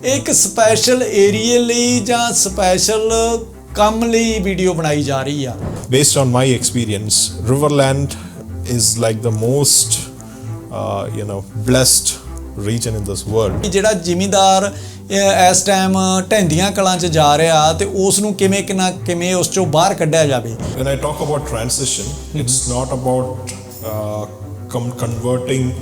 एक स्पैशल एरिए ਲਈ ਜਾਂ स्पैशल ਕੰਮ ਲਈ ਵੀਡੀਓ ਬਣਾਈ ਜਾ ਰਹੀ ਆ। Based on my experience, Riverland is like the most blessed region in this world. ਜਿਹੜਾ ਜ਼ਿਮੀਂਦਾਰ ਇਸ ਟਾਈਮ ਢਹਿੰਦੀਆਂ ਕਲਾਂ 'ਚ ਜਾ ਰਿਹਾ ਤੇ ਉਸ ਨੂੰ ਕਿਵੇਂ ਉਸ ਚੋਂ ਬਾਹਰ ਕੱਢਿਆ ਜਾਵੇ। When I talk about transition, it's not about converting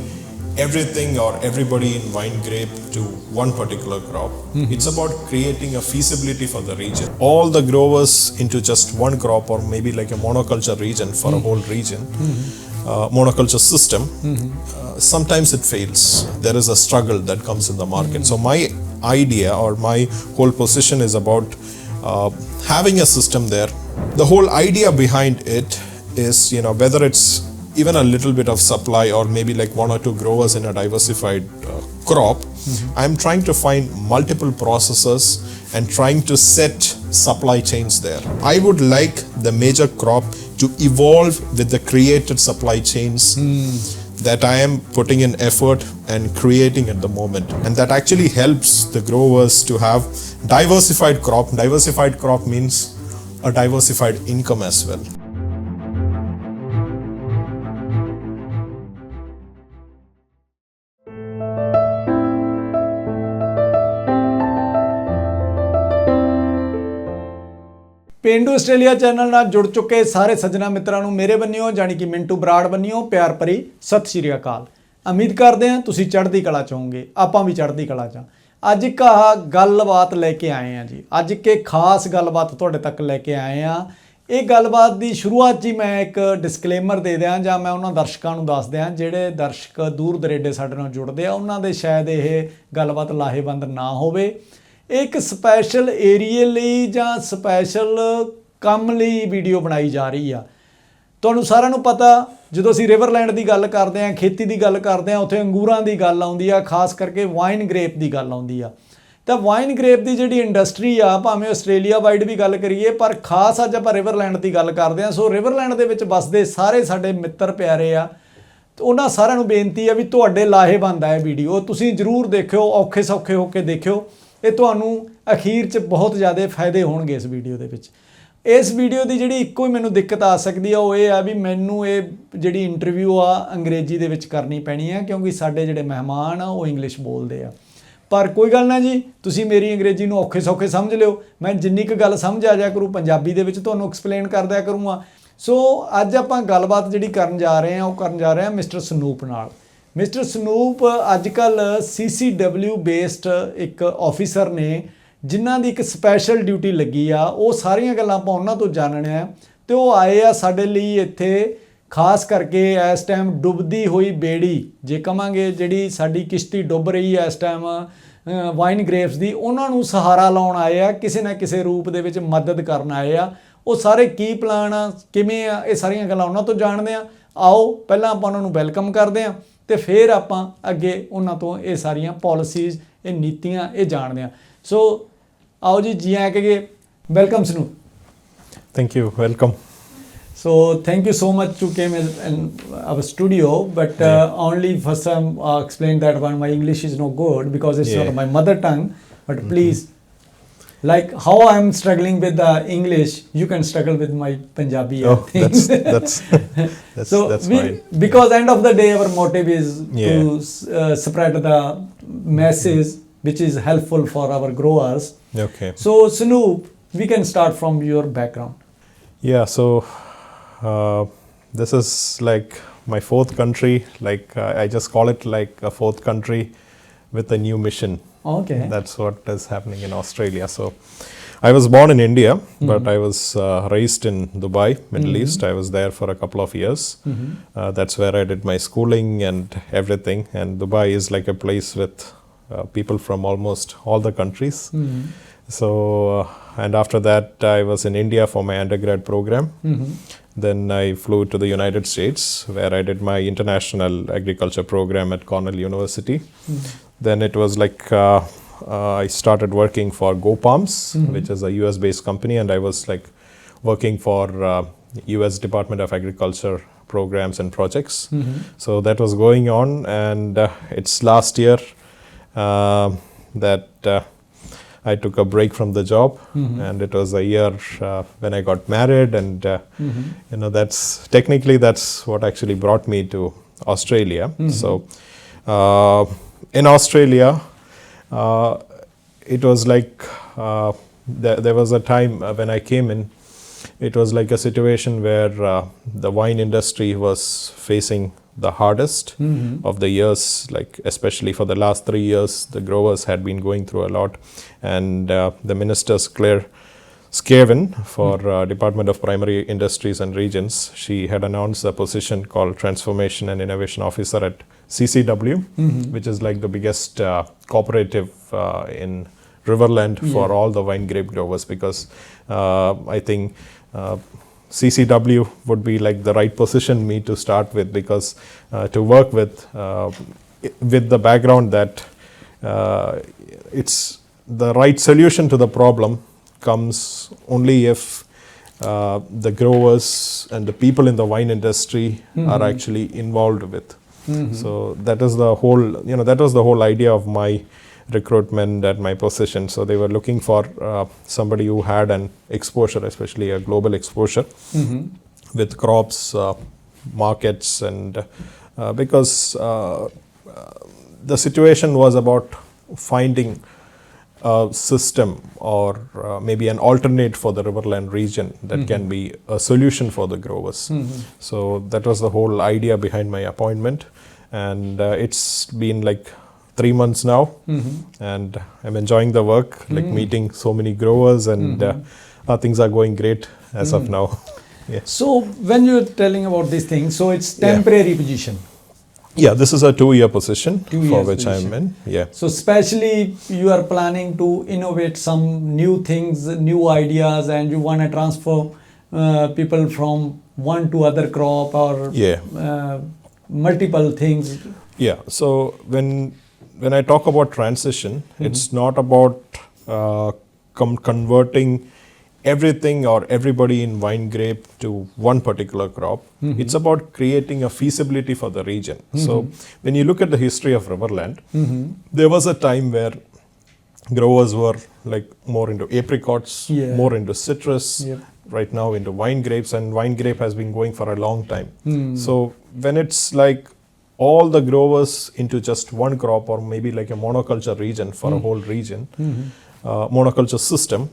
everything or everybody in wine grape to one particular crop. It's about creating a feasibility for the region. All the growers into just one crop or maybe like a monoculture region for a whole region, monoculture system, sometimes it fails. There is a struggle that comes in the market. So my idea or my whole position is about having a system there. The whole idea behind it is, whether it's even a little bit of supply or maybe like one or two growers in a diversified crop, I'm trying to find multiple processes and trying to set supply chains there. I would like the major crop to evolve with the created supply chains that I am putting in effort and creating at the moment, and that actually helps the growers to have diversified crop. Diversified crop means a diversified income as well. पेंडू Australia channel नाल जुड़ चुके सारे सज्जना मित्रां नूं मेरे बन्नियों जानी कि मिंटू बराड़ बन्नियों प्यार भरी सत श्री अकाल। उम्मीद करते हैं तुसीं चढ़दी कला च होवोगे, आपां भी चढ़दी कला च। अज एक गलबात लैके आए हैं जी, अज के खास गलबात तुहाडे तक लैके आए हैं। ये गलबात की शुरुआत जी मैं एक डिस्कलेमर दे दियां जां मैं उन्हां दर्शकां नूं दस दियां जिहड़े दर्शक दूर दरेडे साडे नाल जुड़दे आ उन्हां दे शायद ये गलबात लाहेवंद ना होवे। एक स्पैशल एरिए ਲਈ ਜਾਂ स्पैशल ਕੰਮ ਲਈ ਵੀਡੀਓ ਬਣਾਈ ਜਾ ਰਹੀ ਆ। ਤੁਹਾਨੂੰ ਸਾਰਿਆਂ ਨੂੰ ਪਤਾ ਜਦੋਂ ਅਸੀਂ ਰਿਵਰਲੈਂਡ ਦੀ ਗੱਲ ਕਰਦੇ ਹਾਂ, ਖੇਤੀ ਦੀ ਗੱਲ ਕਰਦੇ ਹਾਂ, ਉੱਥੇ ਅੰਗੂਰਾਂ ਦੀ ਗੱਲ ਆਉਂਦੀ ਆ, ਖਾਸ ਕਰਕੇ ਵਾਈਨ ਗ੍ਰੇਪ ਦੀ ਗੱਲ ਆਉਂਦੀ ਆ। ਤਾਂ ਵਾਈਨ ਗ੍ਰੇਪ ਦੀ ਜਿਹੜੀ ਇੰਡਸਟਰੀ ਆ ਭਾਵੇਂ ਆਸਟ੍ਰੇਲੀਆ ਵਾਈਡ ਵੀ ਗੱਲ ਕਰੀਏ ਪਰ ਖਾਸ ਅੱਜ ਆਪਾਂ ਰਿਵਰਲੈਂਡ ਦੀ ਗੱਲ ਕਰਦੇ ਹਾਂ। ਸੋ ਰਿਵਰਲੈਂਡ ਦੇ ਵਿੱਚ ਵੱਸਦੇ ਸਾਰੇ ਸਾਡੇ ਮਿੱਤਰ ਪਿਆਰੇ ਆ, ਉਹਨਾਂ ਸਾਰਿਆਂ ਨੂੰ ਬੇਨਤੀ ਆ ਵੀ ਤੁਹਾਡੇ ਲਾਹੇਵੰਦ ਆ ਇਹ ਵੀਡੀਓ, ਤੁਸੀਂ ਜ਼ਰੂਰ ਦੇਖਿਓ, ਔਖੇ ਸੌਖੇ ਹੋ ਕੇ ਦੇਖਿਓ। ਇਹ ਤੁਹਾਨੂੰ ਅਖੀਰ 'ਚ ਬਹੁਤ ਜ਼ਿਆਦਾ ਫਾਇਦੇ ਹੋਣਗੇ ਇਸ ਵੀਡੀਓ ਦੇ ਵਿੱਚ। ਇਸ ਵੀਡੀਓ ਦੀ ਜਿਹੜੀ ਇੱਕੋ ਹੀ ਮੈਨੂੰ ਦਿੱਕਤ ਆ ਸਕਦੀ ਆ ਉਹ ਇਹ ਆ ਵੀ ਮੈਨੂੰ ਇਹ ਜਿਹੜੀ ਇੰਟਰਵਿਊ ਆ ਅੰਗਰੇਜ਼ੀ ਦੇ ਵਿੱਚ ਕਰਨੀ ਪੈਣੀ ਆ ਕਿਉਂਕਿ ਸਾਡੇ ਜਿਹੜੇ ਮਹਿਮਾਨ ਆ ਉਹ ਇੰਗਲਿਸ਼ ਬੋਲਦੇ ਆ। ਪਰ ਕੋਈ ਗੱਲ ਨਾ ਜੀ, ਤੁਸੀਂ ਮੇਰੀ ਅੰਗਰੇਜ਼ੀ ਨੂੰ ਔਖੇ ਸੌਖੇ ਸਮਝ ਲਿਓ। ਮੈਂ ਜਿੰਨੀ ਕੁ ਗੱਲ ਸਮਝ ਆ ਜਾਇਆ ਕਰੂ ਪੰਜਾਬੀ ਦੇ ਵਿੱਚ ਤੁਹਾਨੂੰ ਐਕਸਪਲੇਨ ਕਰ ਦਿਆ ਕਰੂੰਗਾ। ਸੋ ਅੱਜ ਆਪਾਂ ਗੱਲਬਾਤ ਜਿਹੜੀ ਕਰਨ ਜਾ ਰਹੇ ਹਾਂ ਉਹ ਕਰਨ ਜਾ ਰਹੇ ਹਾਂ ਮਿਸਟਰ ਸਨੂਪ ਨਾਲ। ਮਿਸਟਰ ਸਨੂਪ ਅੱਜ ਕੱਲ੍ਹ CCW ਬੇਸਡ ਇੱਕ ਆਫਿਸਰ ਨੇ ਜਿਨ੍ਹਾਂ ਦੀ ਇੱਕ ਸਪੈਸ਼ਲ ਡਿਊਟੀ ਲੱਗੀ ਆ। ਉਹ ਸਾਰੀਆਂ ਗੱਲਾਂ ਆਪਾਂ ਉਹਨਾਂ ਤੋਂ ਜਾਣਨੇ ਆ ਅਤੇ ਉਹ ਆਏ ਆ ਸਾਡੇ ਲਈ ਇੱਥੇ ਖਾਸ ਕਰਕੇ ਇਸ ਟਾਈਮ ਡੁੱਬਦੀ ਹੋਈ ਬੇੜੀ ਜੇ ਕਹਾਂਗੇ ਜਿਹੜੀ ਸਾਡੀ ਕਿਸ਼ਤੀ ਡੁੱਬ ਰਹੀ ਹੈ ਇਸ ਟਾਈਮ ਵਾਈਨ ਗ੍ਰੇਪਸ ਦੀ, ਉਹਨਾਂ ਨੂੰ ਸਹਾਰਾ ਲਾਉਣ ਆਏ ਆ, ਕਿਸੇ ਨਾ ਕਿਸੇ ਰੂਪ ਦੇ ਵਿੱਚ ਮਦਦ ਕਰਨ ਆਏ ਆ। ਉਹ ਸਾਰੇ ਕੀ ਪਲਾਨ ਆ, ਕਿਵੇਂ ਆ, ਇਹ ਸਾਰੀਆਂ ਗੱਲਾਂ ਉਹਨਾਂ ਤੋਂ ਜਾਣਦੇ ਆ। ਆਓ ਪਹਿਲਾਂ ਆਪਾਂ ਉਹਨਾਂ ਨੂੰ ਵੈਲਕਮ ਕਰਦੇ ਹਾਂ ਤੇ ਫਿਰ ਆਪਾਂ ਅੱਗੇ ਉਹਨਾਂ ਤੋਂ ਇਹ ਸਾਰੀਆਂ ਪਾਲਿਸੀਜ਼, ਇਹ ਨੀਤੀਆਂ ਇਹ ਜਾਣਦੇ ਹਾਂ। ਸੋ ਆਓ ਜੀ, ਜੀ ਆਇਆਂ ਕਹੀਏ। Welcome Snoop. Thank you. Welcome. So thank you so much to came in our studio, but only first time explain that one my English is no good because it's not my mother tongue, but please, like how I am struggling with the English, you can struggle with my Punjabi. Oh, that's so fine. Because end of the day our motive is to spread the message which is helpful for our growers. Okay. So Sanoop, we can start from your background. Yeah, so this is like my fourth country, like I just call it like a fourth country with a new mission. Okay. That's what is happening in Australia. So I was born in India, but I was raised in Dubai, Middle East. I was there for a couple of years. That's where I did my schooling and everything. And Dubai is like a place with people from almost all the countries. So and after that I was in India for my undergrad program. Then I flew to the United States where I did my international agriculture program at Cornell University. Then it was like I started working for Go Palms, which is a US based company, and I was like working for US Department of Agriculture programs and projects. So that was going on, and it's last year that I took a break from the job, and it was a year when I got married, and that's what actually brought me to Australia. So in Australia, it was like there was a time when I came in. It was like a situation where the wine industry was facing the hardest of the years, like especially for the last 3 years, the growers had been going through a lot, and the minister's Claire Scaven for Department of Primary Industries and Regions, she had announced a position called Transformation and Innovation Officer at CCW, which is like the biggest cooperative in Riverland for all the wine grape growers, because I think CCW would be like the right position me to start with, because to work with the background that it's the right solution to the problem comes only if the growers and the people in the wine industry are actually involved with. So that is the whole, that was the whole idea of my recruitment at my position. So they were looking for somebody who had an exposure, especially a global exposure with crops, markets, and because the situation was about finding a system or maybe an alternate for the Riverland region that can be a solution for the growers. So that was the whole idea behind my appointment, and it's been like 3 months now, and I'm enjoying the work, like meeting so many growers, and things are going great as of now. Yeah. So when you're telling about these things, so it's temporary position. Yeah, this is a 2-year position for which position. I'm in. Yeah. So especially you are planning to innovate some new things, new ideas, and you want to transfer people from one to other crop or multiple things. Yeah. So when I talk about transition, it's not about converting everything or everybody in wine grape to one particular crop. It's about creating a feasibility for the region. So when you look at the history of Riverland, there was a time where growers were like more into apricots, more into citrus, right now into wine grapes, and wine grape has been going for a long time. So when it's like all the growers into just one crop, or maybe like a monoculture region for a whole region, monoculture system,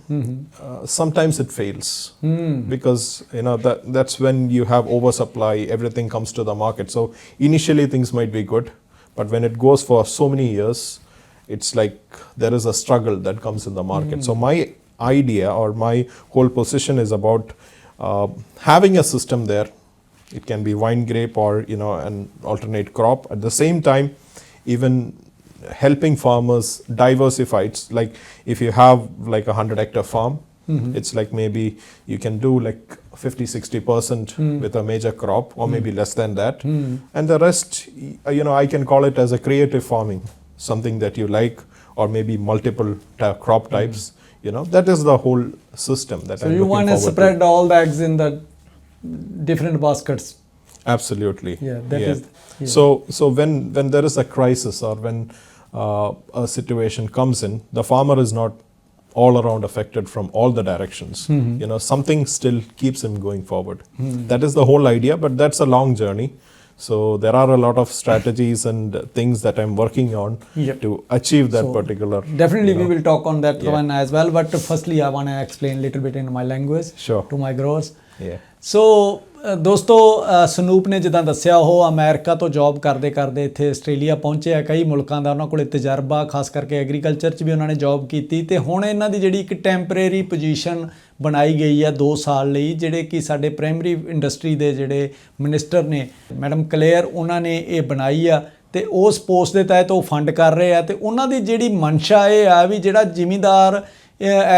sometimes it fails, because that's when you have oversupply, everything comes to the market. So initially things might be good, but when it goes for so many years, it's like there is a struggle that comes in the market. So my idea or my whole position is about having a system there. It can be wine grape or an alternate crop. At the same time, even helping farmers diversify. It's like if you have like 100-hectare farm, it's like maybe you can do like 50-60% with a major crop, or maybe less than that, and the rest, I can call it as a creative farming, something that you like, or maybe multiple crop types. That is the whole system that I'm looking forward to. So you want to spread all the eggs in the different baskets. Absolutely. Yeah, that is. Yeah. So when there is a crisis, or when a situation comes in, the farmer is not all around affected from all the directions. Something still keeps him going forward. That is the whole idea, but that's a long journey. So there are a lot of strategies and things that I'm working on to achieve that particular. Definitely we will talk on that one as well. But firstly, I want to explain a little bit in my language to my growers. ਸੋ ਦੋਸਤੋ, Snoop ਨੇ ਜਿੱਦਾਂ ਦੱਸਿਆ, ਉਹ America ਤੋਂ job ਕਰਦੇ ਕਰਦੇ ਇੱਥੇ Australia ਪਹੁੰਚੇ ਆ। ਕਈ ਮੁਲਕਾਂ ਦਾ ਉਹਨਾਂ ਕੋਲ ਤਜਰਬਾ, ਖਾਸ ਕਰਕੇ ਐਗਰੀਕਲਚਰ 'ਚ ਵੀ ਉਹਨਾਂ ਨੇ ਜੌਬ ਕੀਤੀ, ਅਤੇ ਹੁਣ ਇਹਨਾਂ ਦੀ ਜਿਹੜੀ ਇੱਕ ਟੈਂਪਰੇਰੀ ਪੋਜੀਸ਼ਨ ਬਣਾਈ ਗਈ ਆ 2 ਸਾਲ ਲਈ, ਜਿਹੜੇ ਕਿ ਸਾਡੇ ਪ੍ਰਾਇਮਰੀ ਇੰਡਸਟਰੀ ਦੇ ਜਿਹੜੇ ਮਿਨਿਸਟਰ ਨੇ ਮੈਡਮ ਕਲੇਅਰ, ਉਹਨਾਂ ਨੇ ਇਹ ਬਣਾਈ ਆ, ਅਤੇ ਉਸ ਪੋਸਟ ਦੇ ਤਹਿਤ ਉਹ ਫੰਡ ਕਰ ਰਹੇ ਆ। ਅਤੇ ਉਹਨਾਂ ਦੀ ਜਿਹੜੀ ਮਨਸ਼ਾ ਇਹ ਆ ਵੀ ਜਿਹੜਾ ਜ਼ਿਮੀਂਦਾਰ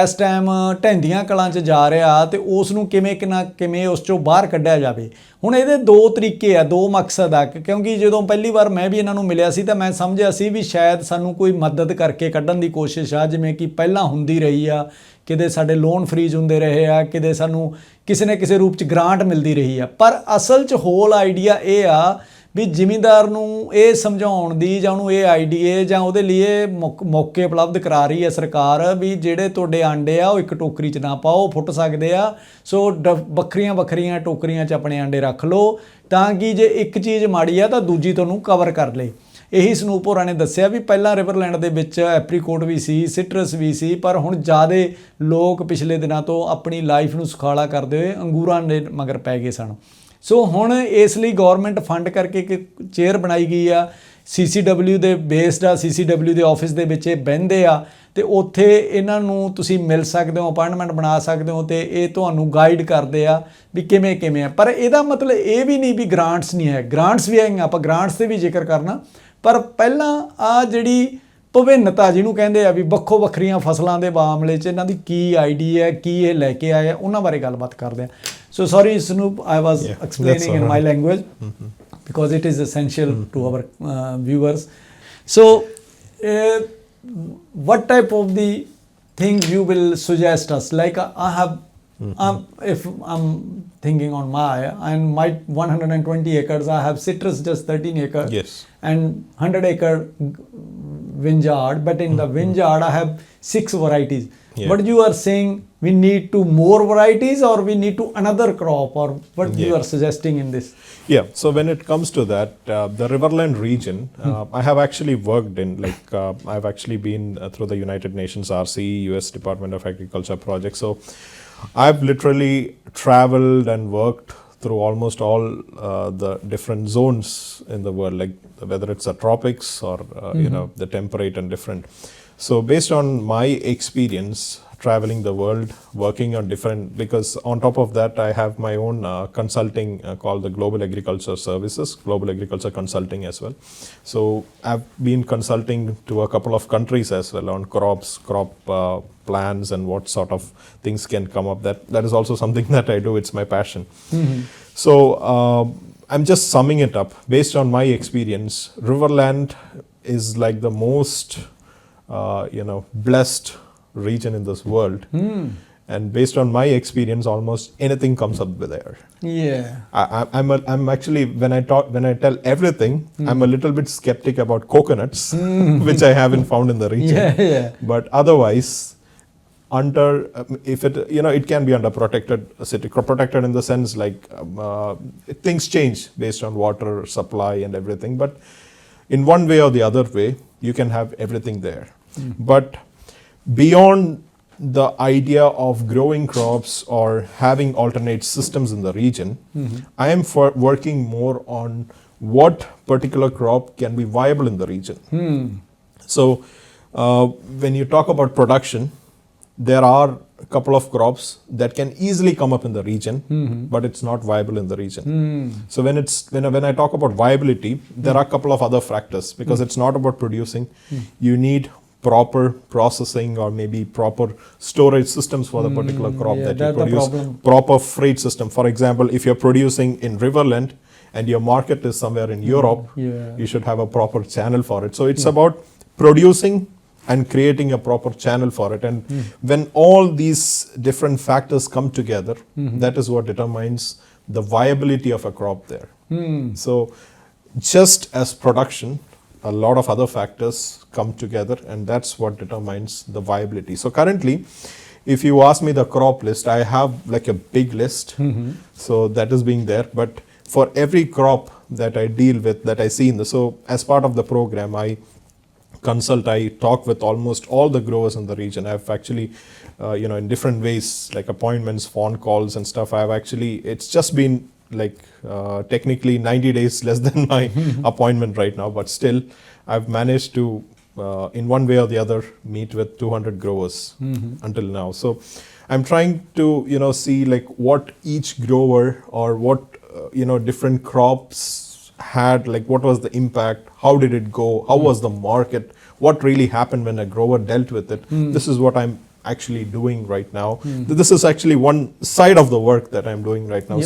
ਇਸ ਟਾਈਮ ਢਹਿੰਦੀਆਂ ਕਲਾਂ 'ਚ ਜਾ ਰਿਹਾ, ਅਤੇ ਉਸ ਨੂੰ ਕਿਵੇਂ ਉਸ 'ਚੋਂ ਬਾਹਰ ਕੱਢਿਆ ਜਾਵੇ। ਹੁਣ ਇਹਦੇ 2 ਤਰੀਕੇ ਆ, 2 ਮਕਸਦ ਆ, ਕਿਉਂਕਿ ਜਦੋਂ ਪਹਿਲੀ ਵਾਰ ਮੈਂ ਵੀ ਇਹਨਾਂ ਨੂੰ ਮਿਲਿਆ ਸੀ ਤਾਂ ਮੈਂ ਸਮਝਿਆ ਸੀ ਵੀ ਸ਼ਾਇਦ ਸਾਨੂੰ ਕੋਈ ਮਦਦ ਕਰਕੇ ਕੱਢਣ ਦੀ ਕੋਸ਼ਿਸ਼ ਆ, ਜਿਵੇਂ ਕਿ ਪਹਿਲਾਂ ਹੁੰਦੀ ਰਹੀ ਆ, ਕਿਤੇ ਸਾਡੇ ਲੋਨ ਫਰੀਜ਼ ਹੁੰਦੇ ਰਹੇ ਆ, ਕਿਤੇ ਸਾਨੂੰ ਕਿਸੇ ਨਾ ਕਿਸੇ ਰੂਪ 'ਚ ਗ੍ਰਾਂਟ ਮਿਲਦੀ ਰਹੀ ਆ। ਪਰ ਅਸਲ 'ਚ ਹੋਲ ਆਈਡੀਆ ਇਹ ਆ ਵੀ ਜ਼ਿਮੀਂਦਾਰ ਨੂੰ ਇਹ ਸਮਝਾਉਣ ਦੀ ਜਾਂ ਉਹਨੂੰ ਇਹ ਆਈਡੀਏ ਜਾਂ ਉਹਦੇ ਲਈ ਮੌਕੇ ਉਪਲਬਧ ਕਰਾ ਰਹੀ ਹੈ ਸਰਕਾਰ ਵੀ ਜਿਹੜੇ ਤੁਹਾਡੇ ਆਂਡੇ ਆ ਉਹ ਇੱਕ ਟੋਕਰੀ 'ਚ ਨਾ ਪਾਓ, ਫੁੱਟ ਸਕਦੇ ਆ, ਸੋ ਵੱਖਰੀਆਂ ਵੱਖਰੀਆਂ ਟੋਕਰੀਆਂ 'ਚ ਆਪਣੇ ਆਂਡੇ ਰੱਖ ਲਓ ਤਾਂ ਕਿ ਜੇ ਇੱਕ ਚੀਜ਼ ਮਾੜੀ ਆ ਤਾਂ ਦੂਜੀ ਤੁਹਾਨੂੰ ਕਵਰ ਕਰ ਲੇ। ਇਹੀ ਸਨੂਪ ਹੋਰਾਂ ਨੇ ਦੱਸਿਆ ਵੀ ਪਹਿਲਾਂ ਰਿਵਰਲੈਂਡ ਦੇ ਵਿੱਚ ਐਪਰੀਕੋਟ ਵੀ ਸੀ, ਸਿਟਰਸ ਵੀ ਸੀ, ਪਰ ਹੁਣ ਜ਼ਿਆਦਾ ਲੋਕ ਪਿਛਲੇ ਦਿਨਾਂ ਤੋਂ ਆਪਣੀ ਲਾਈਫ ਨੂੰ ਸੁਖਾਲਾ ਕਰਦੇ ਹੋਏ ਅੰਗੂਰਾਂ ਦੇ ਮਗਰ ਪੈ ਗਏ ਸਨ। ਸੋ ਹੁਣ ਇਸ ਲਈ ਗੌਰਮੈਂਟ ਫੰਡ ਕਰਕੇ ਇੱਕ ਚੇਅਰ ਬਣਾਈ ਗਈ ਆ, CCW ਦੇ ਬੇਸਡ ਆ, CCW ਦੇ ਆਫਿਸ ਦੇ ਵਿੱਚ ਇਹ ਬਹਿੰਦੇ ਆ ਤੇ ਉੱਥੇ ਇਹਨਾਂ ਨੂੰ ਤੁਸੀਂ ਮਿਲ ਸਕਦੇ ਹੋ, ਅਪਾਇੰਟਮੈਂਟ ਬਣਾ ਸਕਦੇ ਹੋ ਤੇ ਇਹ ਤੁਹਾਨੂੰ ਗਾਈਡ ਕਰਦੇ ਆ ਵੀ ਕਿਵੇਂ ਕਿਵੇਂ ਆ। ਪਰ ਇਹਦਾ ਮਤਲਬ ਇਹ ਵੀ ਨਹੀਂ ਵੀ ਗ੍ਰਾਂਟਸ ਨਹੀਂ ਹੈ, ਗ੍ਰਾਂਟਸ ਵੀ ਹੈਗੀਆਂ, ਆਪਾਂ ਗ੍ਰਾਂਟਸ ਤੇ ਵੀ ਜ਼ਿਕਰ ਕਰਨਾ। ਪਰ ਪਹਿਲਾਂ ਆ ਜਿਹੜੀ ਭਿੰਨਤਾ ਜਿਹਨੂੰ ਕਹਿੰਦੇ ਆ ਵੀ ਵੱਖੋ ਵੱਖਰੀਆਂ ਫਸਲਾਂ ਦੇ ਮਾਮਲੇ 'ਚ ਇਹਨਾਂ ਦੀ ਕੀ ਆਈਡੀਆ ਹੈ, ਕੀ ਇਹ ਲੈ ਕੇ ਆਏ ਆ, ਉਹਨਾਂ ਬਾਰੇ ਗੱਲਬਾਤ ਕਰਦੇ ਆ। So sorry Sanoop, I was explaining in my language because it is essential to our viewers. So what type of the things you will suggest us? Like I have if I'm thinking on my 120 acres, I have citrus just 13 acres. Yes. And 100-acre vineyard, but in the vineyard I have 6 varieties. Yeah. But you are saying we need to more varieties or we need to another crop, or what you are suggesting in this? Yeah, so when it comes to that, the Riverland region, I have actually worked in, like, I've actually been through the United Nations RCE, US Department of Agriculture project. So I've literally traveled and worked through almost all the different zones in the world, like whether it's the tropics or, you know, the temperate and different. So based on my experience traveling the world, working on different, because on top of that, I have my own consulting called the Global Agriculture Services, Global Agriculture Consulting as well. So I've been consulting to a couple of countries as well on crops, crop plans and what sort of things can come up. That is also something that I do. It's my passion. So I'm just summing it up. Based on my experience, Riverland is like the most, you know, blessed region in this world. And based on my experience, almost anything comes up with there. Yeah. I'm actually, when I tell everything, I'm a little bit skeptic about coconuts, which I haven't found in the region. Yeah. But otherwise, under, if it, you know, it can be under protected city, protected in the sense like things change based on water supply and everything. But in one way or the other way, you can have everything there. But beyond the idea of growing crops or having alternate systems in the region, I am working more on what particular crop can be viable in the region. So when you talk about production, there are a couple of crops that can easily come up in the region, but it's not viable in the region. So when I talk about viability, there are a couple of other factors, because it's not about producing. You need proper processing or maybe proper storage systems for the particular crop that you produce. Proper freight system. For example, if you're producing in Riverland and your market is somewhere in Europe, you should have a proper channel for it. So it's about producing and creating a proper channel for it. And when all these different factors come together, that is what determines the viability of a crop there. So just as production, a lot of other factors come together, and that's what determines the viability. So currently, if you ask me the crop list, I have like a big list. So that is being there. But for every crop that I deal with, that I see in the, so as part of the program, I talk with almost all the growers in the region. I've actually, you know, in different ways, like appointments, phone calls and stuff, I've actually, it's just been like technically 90 days less than my appointment right now, but still I've managed to in one way or the other meet with 200 growers until now. So I'm trying to, you know, see like what each grower or what you know, different crops had, like what was the impact, how did it go, how was the market, what really happened when a grower dealt with it. This is what I'm actually doing right now. This is actually one side of the work that I'm doing right now.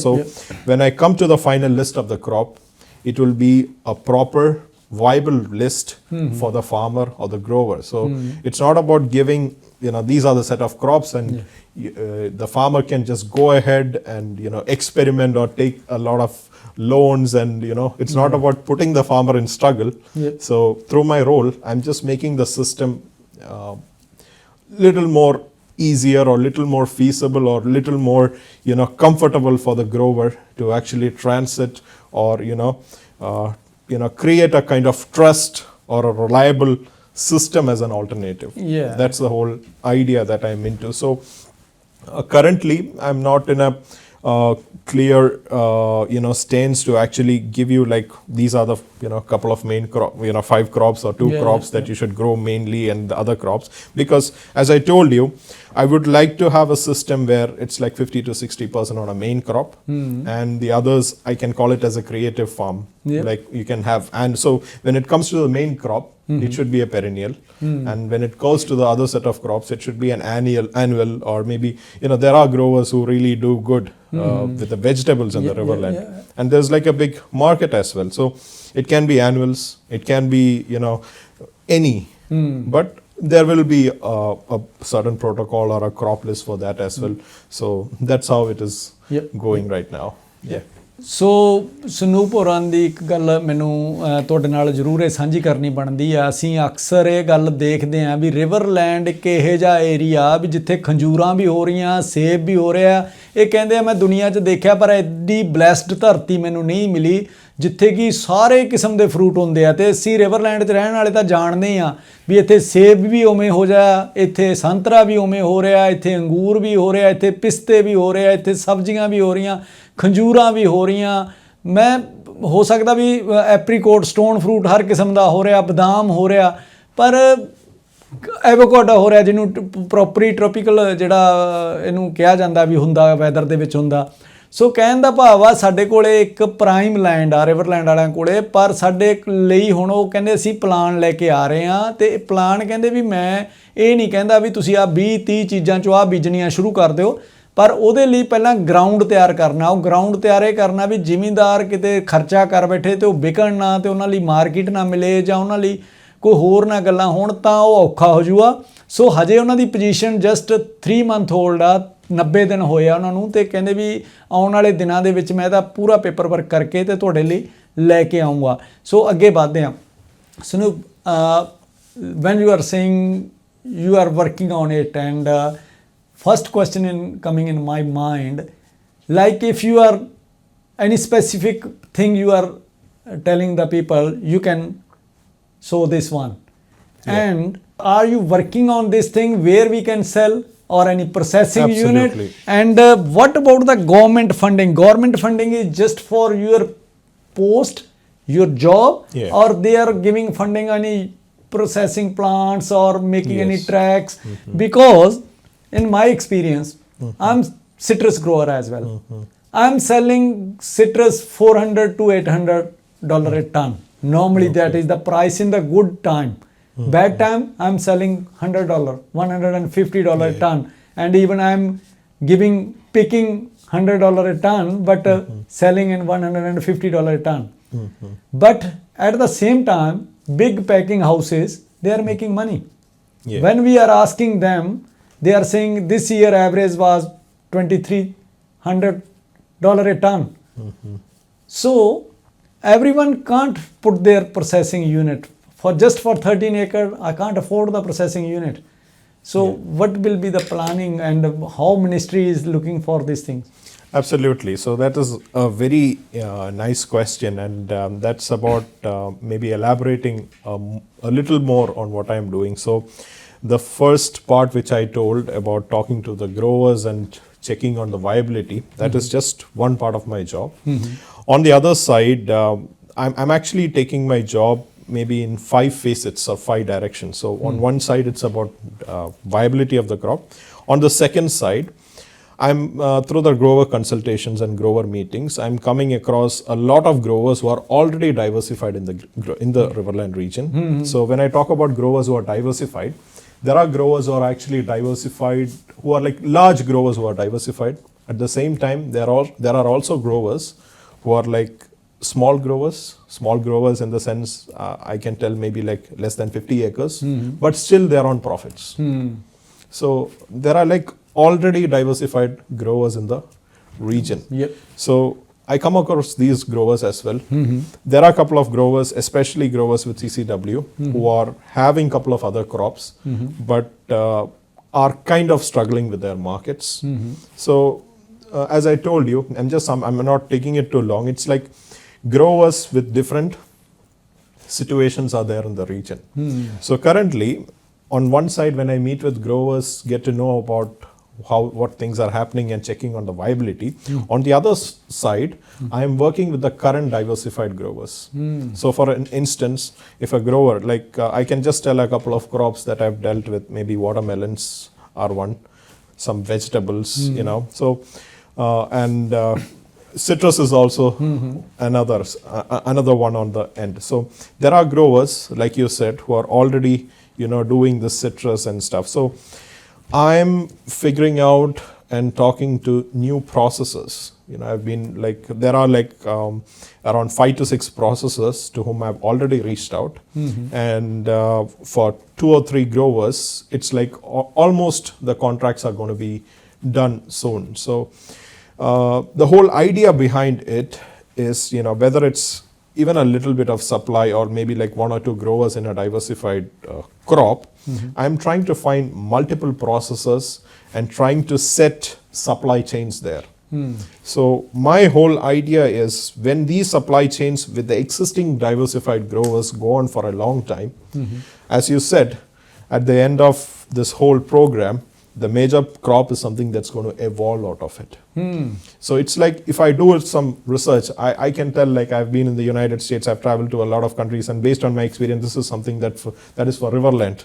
When I come to the final list of the crop, it will be a proper viable list for the farmer or the grower. So it's not about giving, you know, these are the set of crops and the farmer can just go ahead and, you know, experiment or take a lot of loans, and it's not about putting the farmer in struggle. Yep. So through my role, I'm just making the system little more easier, or little more feasible, or little more comfortable for the grower to actually transit, or create a kind of trust or a reliable system as an alternative. Yeah. That's the whole idea that I'm into. So currently I'm not in a clear stance to actually give you like these are the couple of main crop, 5 crops or 2 crops that you should grow mainly, and the other crops, because as I told you, I would like to have a system where it's like 50 to 60% on a main crop, and the others I can call it as a creative farm. Like you can have, and so when it comes to the main crop, it should be a perennial, and when it goes to the other set of crops, it should be an annual, or maybe there are growers who really do good with the vegetables in the Riverland, and there's like a big market as well. So it can be annuals, it can be any, but there will be a certain protocol or a crop list for that as well. So that's how it is going right now. So Snoop ਹੋਰਾਂ ਦੀ ਇੱਕ ਗੱਲ ਮੈਨੂੰ ਤੁਹਾਡੇ ਨਾਲ ਜ਼ਰੂਰ ਇਹ ਸਾਂਝੀ ਕਰਨੀ ਬਣਦੀ ਆ। ਅਸੀਂ ਅਕਸਰ ਇਹ ਗੱਲ ਦੇਖਦੇ ਹਾਂ ਵੀ ਰਿਵਰਲੈਂਡ ਇੱਕ ਇਹੋ ਜਿਹਾ ਏਰੀਆ ਵੀ ਜਿੱਥੇ ਖੰਜੂਰਾਂ ਵੀ ਹੋ ਰਹੀਆਂ, ਸੇਬ ਵੀ ਹੋ ਰਿਹਾ। ਇਹ ਕਹਿੰਦੇ ਆ ਮੈਂ ਦੁਨੀਆ 'ਚ ਦੇਖਿਆ ਪਰ ਐਡੀ ਬਲੈਸਡ ਧਰਤੀ ਮੈਨੂੰ ਨਹੀਂ ਮਿਲੀ ਜਿੱਥੇ ਕਿ ਸਾਰੇ ਕਿਸਮ ਦੇ ਫਰੂਟ ਹੁੰਦੇ ਆ। ਅਤੇ ਅਸੀਂ ਰਿਵਰਲੈਂਡ 'ਚ ਰਹਿਣ ਵਾਲੇ ਤਾਂ ਜਾਣਦੇ ਹੀ ਹਾਂ ਵੀ ਇੱਥੇ ਸੇਬ ਵੀ ਉਵੇਂ ਹੋ ਜਾ, ਇੱਥੇ ਸੰਤਰਾ ਵੀ ਉਵੇਂ ਹੋ ਰਿਹਾ, ਇੱਥੇ ਅੰਗੂਰ ਵੀ ਹੋ ਰਿਹਾ, ਇੱਥੇ ਪਿਸਤੇ ਵੀ ਹੋ ਰਿਹਾ, ਇੱਥੇ ਸਬਜ਼ੀਆਂ ਵੀ ਹੋ ਰਹੀਆਂ, ਖੰਜੂਰਾਂ ਵੀ ਹੋ ਰਹੀਆਂ। ਮੈਂ ਹੋ ਸਕਦਾ ਵੀ ਐਪਰੀਕੋਟ, ਸਟੋਨ ਫਰੂਟ ਹਰ ਕਿਸਮ ਦਾ ਹੋ ਰਿਹਾ, ਬਦਾਮ ਹੋ ਰਿਹਾ, ਪਰ ਐਵੋਕਾਡੋ ਹੋ ਰਿਹਾ ਜਿਹਨੂੰ ਪ੍ਰੋਪਰੀ ਟ੍ਰੋਪੀਕਲ ਜਿਹੜਾ ਇਹਨੂੰ ਕਿਹਾ ਜਾਂਦਾ ਵੀ ਹੁੰਦਾ ਵੈਦਰ ਦੇ ਵਿੱਚ ਹੁੰਦਾ। ਸੋ ਕਹਿਣ ਦਾ ਭਾਵ ਆ ਸਾਡੇ ਕੋਲੇ ਇੱਕ ਪ੍ਰਾਈਮ ਲੈਂਡ ਆ ਰਿਵਰਲੈਂਡ ਵਾਲਿਆਂ ਕੋਲੇ, ਪਰ ਸਾਡੇ ਲਈ ਹੁਣ ਉਹ ਕਹਿੰਦੇ ਅਸੀਂ ਪਲਾਨ ਲੈ ਕੇ ਆ ਰਹੇ ਹਾਂ। ਅਤੇ ਪਲਾਨ ਕਹਿੰਦੇ ਵੀ ਮੈਂ ਇਹ ਨਹੀਂ ਕਹਿੰਦਾ ਵੀ ਤੁਸੀਂ ਆਹ 20-30 ਚੀਜ਼ਾਂ 'ਚੋਂ ਆਹ ਬੀਜਣੀਆਂ ਸ਼ੁਰੂ ਕਰ ਦਿਓ, ਪਰ ਉਹਦੇ ਲਈ ਪਹਿਲਾਂ ਗਰਾਊਂਡ ਤਿਆਰ ਕਰਨਾ। ਉਹ ਗਰਾਊਂਡ ਤਿਆਰ ਇਹ ਕਰਨਾ ਵੀ ਜ਼ਿਮੀਂਦਾਰ ਕਿਤੇ ਖਰਚਾ ਕਰ ਬੈਠੇ ਅਤੇ ਉਹ ਵਿਕਣ ਨਾ, ਅਤੇ ਉਹਨਾਂ ਲਈ ਮਾਰਕੀਟ ਨਾ ਮਿਲੇ, ਜਾਂ ਉਹਨਾਂ ਲਈ ਕੋਈ ਹੋਰ ਨਾ ਗੱਲਾਂ ਹੋਣ, ਤਾਂ ਉਹ ਔਖਾ ਹੋ ਜੂਗਾ। ਸੋ ਹਜੇ ਉਹਨਾਂ ਦੀ ਪੋਜੀਸ਼ਨ ਜਸਟ 3 ਮੰਥ ਓਲਡ ਆ, 90 ਦਿਨ ਹੋਏ ਆ ਉਹਨਾਂ ਨੂੰ, ਅਤੇ ਕਹਿੰਦੇ ਵੀ ਆਉਣ ਵਾਲੇ ਦਿਨਾਂ ਦੇ ਵਿੱਚ ਮੈਂ ਇਹਦਾ ਪੂਰਾ ਪੇਪਰ ਵਰਕ ਕਰਕੇ ਅਤੇ ਤੁਹਾਡੇ ਲਈ ਲੈ ਕੇ ਆਊਂਗਾ। ਸੋ ਅੱਗੇ ਵੱਧਦੇ ਹਾਂ। Sanoop, when you are saying you are working on it, and first question coming in my mind, like if you are any specific thing you are telling the people, you can show this one. And are you working on this thing where we can sell, or any processing unit? And what about the government funding? Government funding is just for your post, your job, or they are giving funding any processing plants or making any tracks? Because in my experience, I'm citrus grower as well. I'm selling citrus $400 to $800 a ton. Normally that is the price in the good time. Bad time, I'm selling $100, $150 a ton, and even I'm picking $100 a ton, but selling in $150 a ton. But at the same time, big packing houses, they are making money. When we are asking them, they are saying this year average was $2,300 a ton. So everyone can't put their processing unit. For 13 acres, I can't afford the processing unit. So what will be the planning, and how ministry is looking for these things? Absolutely. So that is a very nice question, and that's about maybe elaborating a little more on what I'm doing. So the first part which I told about talking to the growers and checking on the viability, that is just one part of my job. On the other side, I'm actually taking my job maybe in 5 facets or 5 directions. So on one side, it's about viability of the crop. On the second side, I'm through the grower consultations and grower meetings, I'm coming across a lot of growers who are already diversified in the Riverland region. So when I talk about growers who are diversified, there are growers who are actually diversified, who are like large growers who are diversified. At the same time, there are also growers who are like small growers in the sense, I can tell maybe like less than 50 acres, but still they are on profits. So there are like already diversified growers in the region. So I come across these growers as well. There are a couple of growers, especially growers with CCW, who are having a couple of other crops, but are kind of struggling with their markets. So, as I told you, I'm not taking it too long. It's like growers with different situations are there in the region. So currently, on one side, when I meet with growers, get to know about what things are happening and checking on the viability. On the other side, I am working with the current diversified growers. So for an instance, if a grower, like I can just tell a couple of crops that I've dealt with, maybe watermelons are one, some vegetables, you know. So, citrus is also another one on the end. So there are growers, like you said, who are already, you know, doing the citrus and stuff. So I'm figuring out and talking to new processors. You know, I've been like, there are like around 5 to 6 processors to whom I've already reached out. And for 2 or 3 growers, it's like almost the contracts are going to be done soon. So the whole idea behind it is, you know, whether it's even a little bit of supply or maybe like 1 or 2 growers in a diversified crop, I'm trying to find multiple processors and trying to set supply chains there. So my whole idea is when these supply chains with the existing diversified growers go on for a long time, as you said, at the end of this whole program, the major crop is something that's going to evolve out of it. So it's like if I do some research, I can tell, like I've been in the United States, I've traveled to a lot of countries, and based on my experience, this is something that is for Riverland.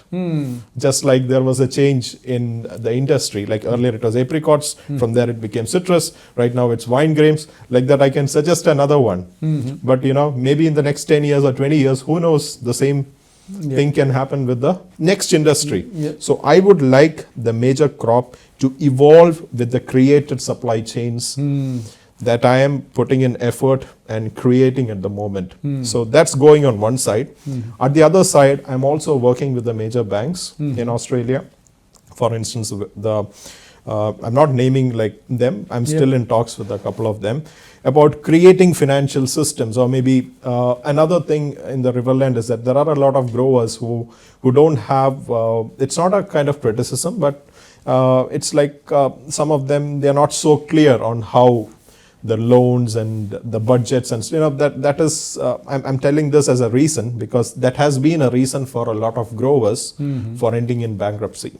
Just like there was a change in the industry, like earlier it was apricots, from there it became citrus, right now it's wine grapes, like that I can suggest another one. But you know, maybe in the next 10 years or 20 years, who knows, the same thing can happen with the next industry. So I would like the major crop to evolve with the created supply chains that I am putting in effort and creating at the moment. So that's going on one side. At the other side, I'm also working with the major banks in Australia. For instance, I'm not naming like them, I'm still in talks with a couple of them about creating financial systems. Or maybe another thing in the Riverland is that there are a lot of growers who don't have, it's not a kind of criticism, but it's like some of them, they're not so clear on how the loans and the budgets, and you know, that is, I'm telling this as a reason because that has been a reason for a lot of growers for ending in bankruptcy.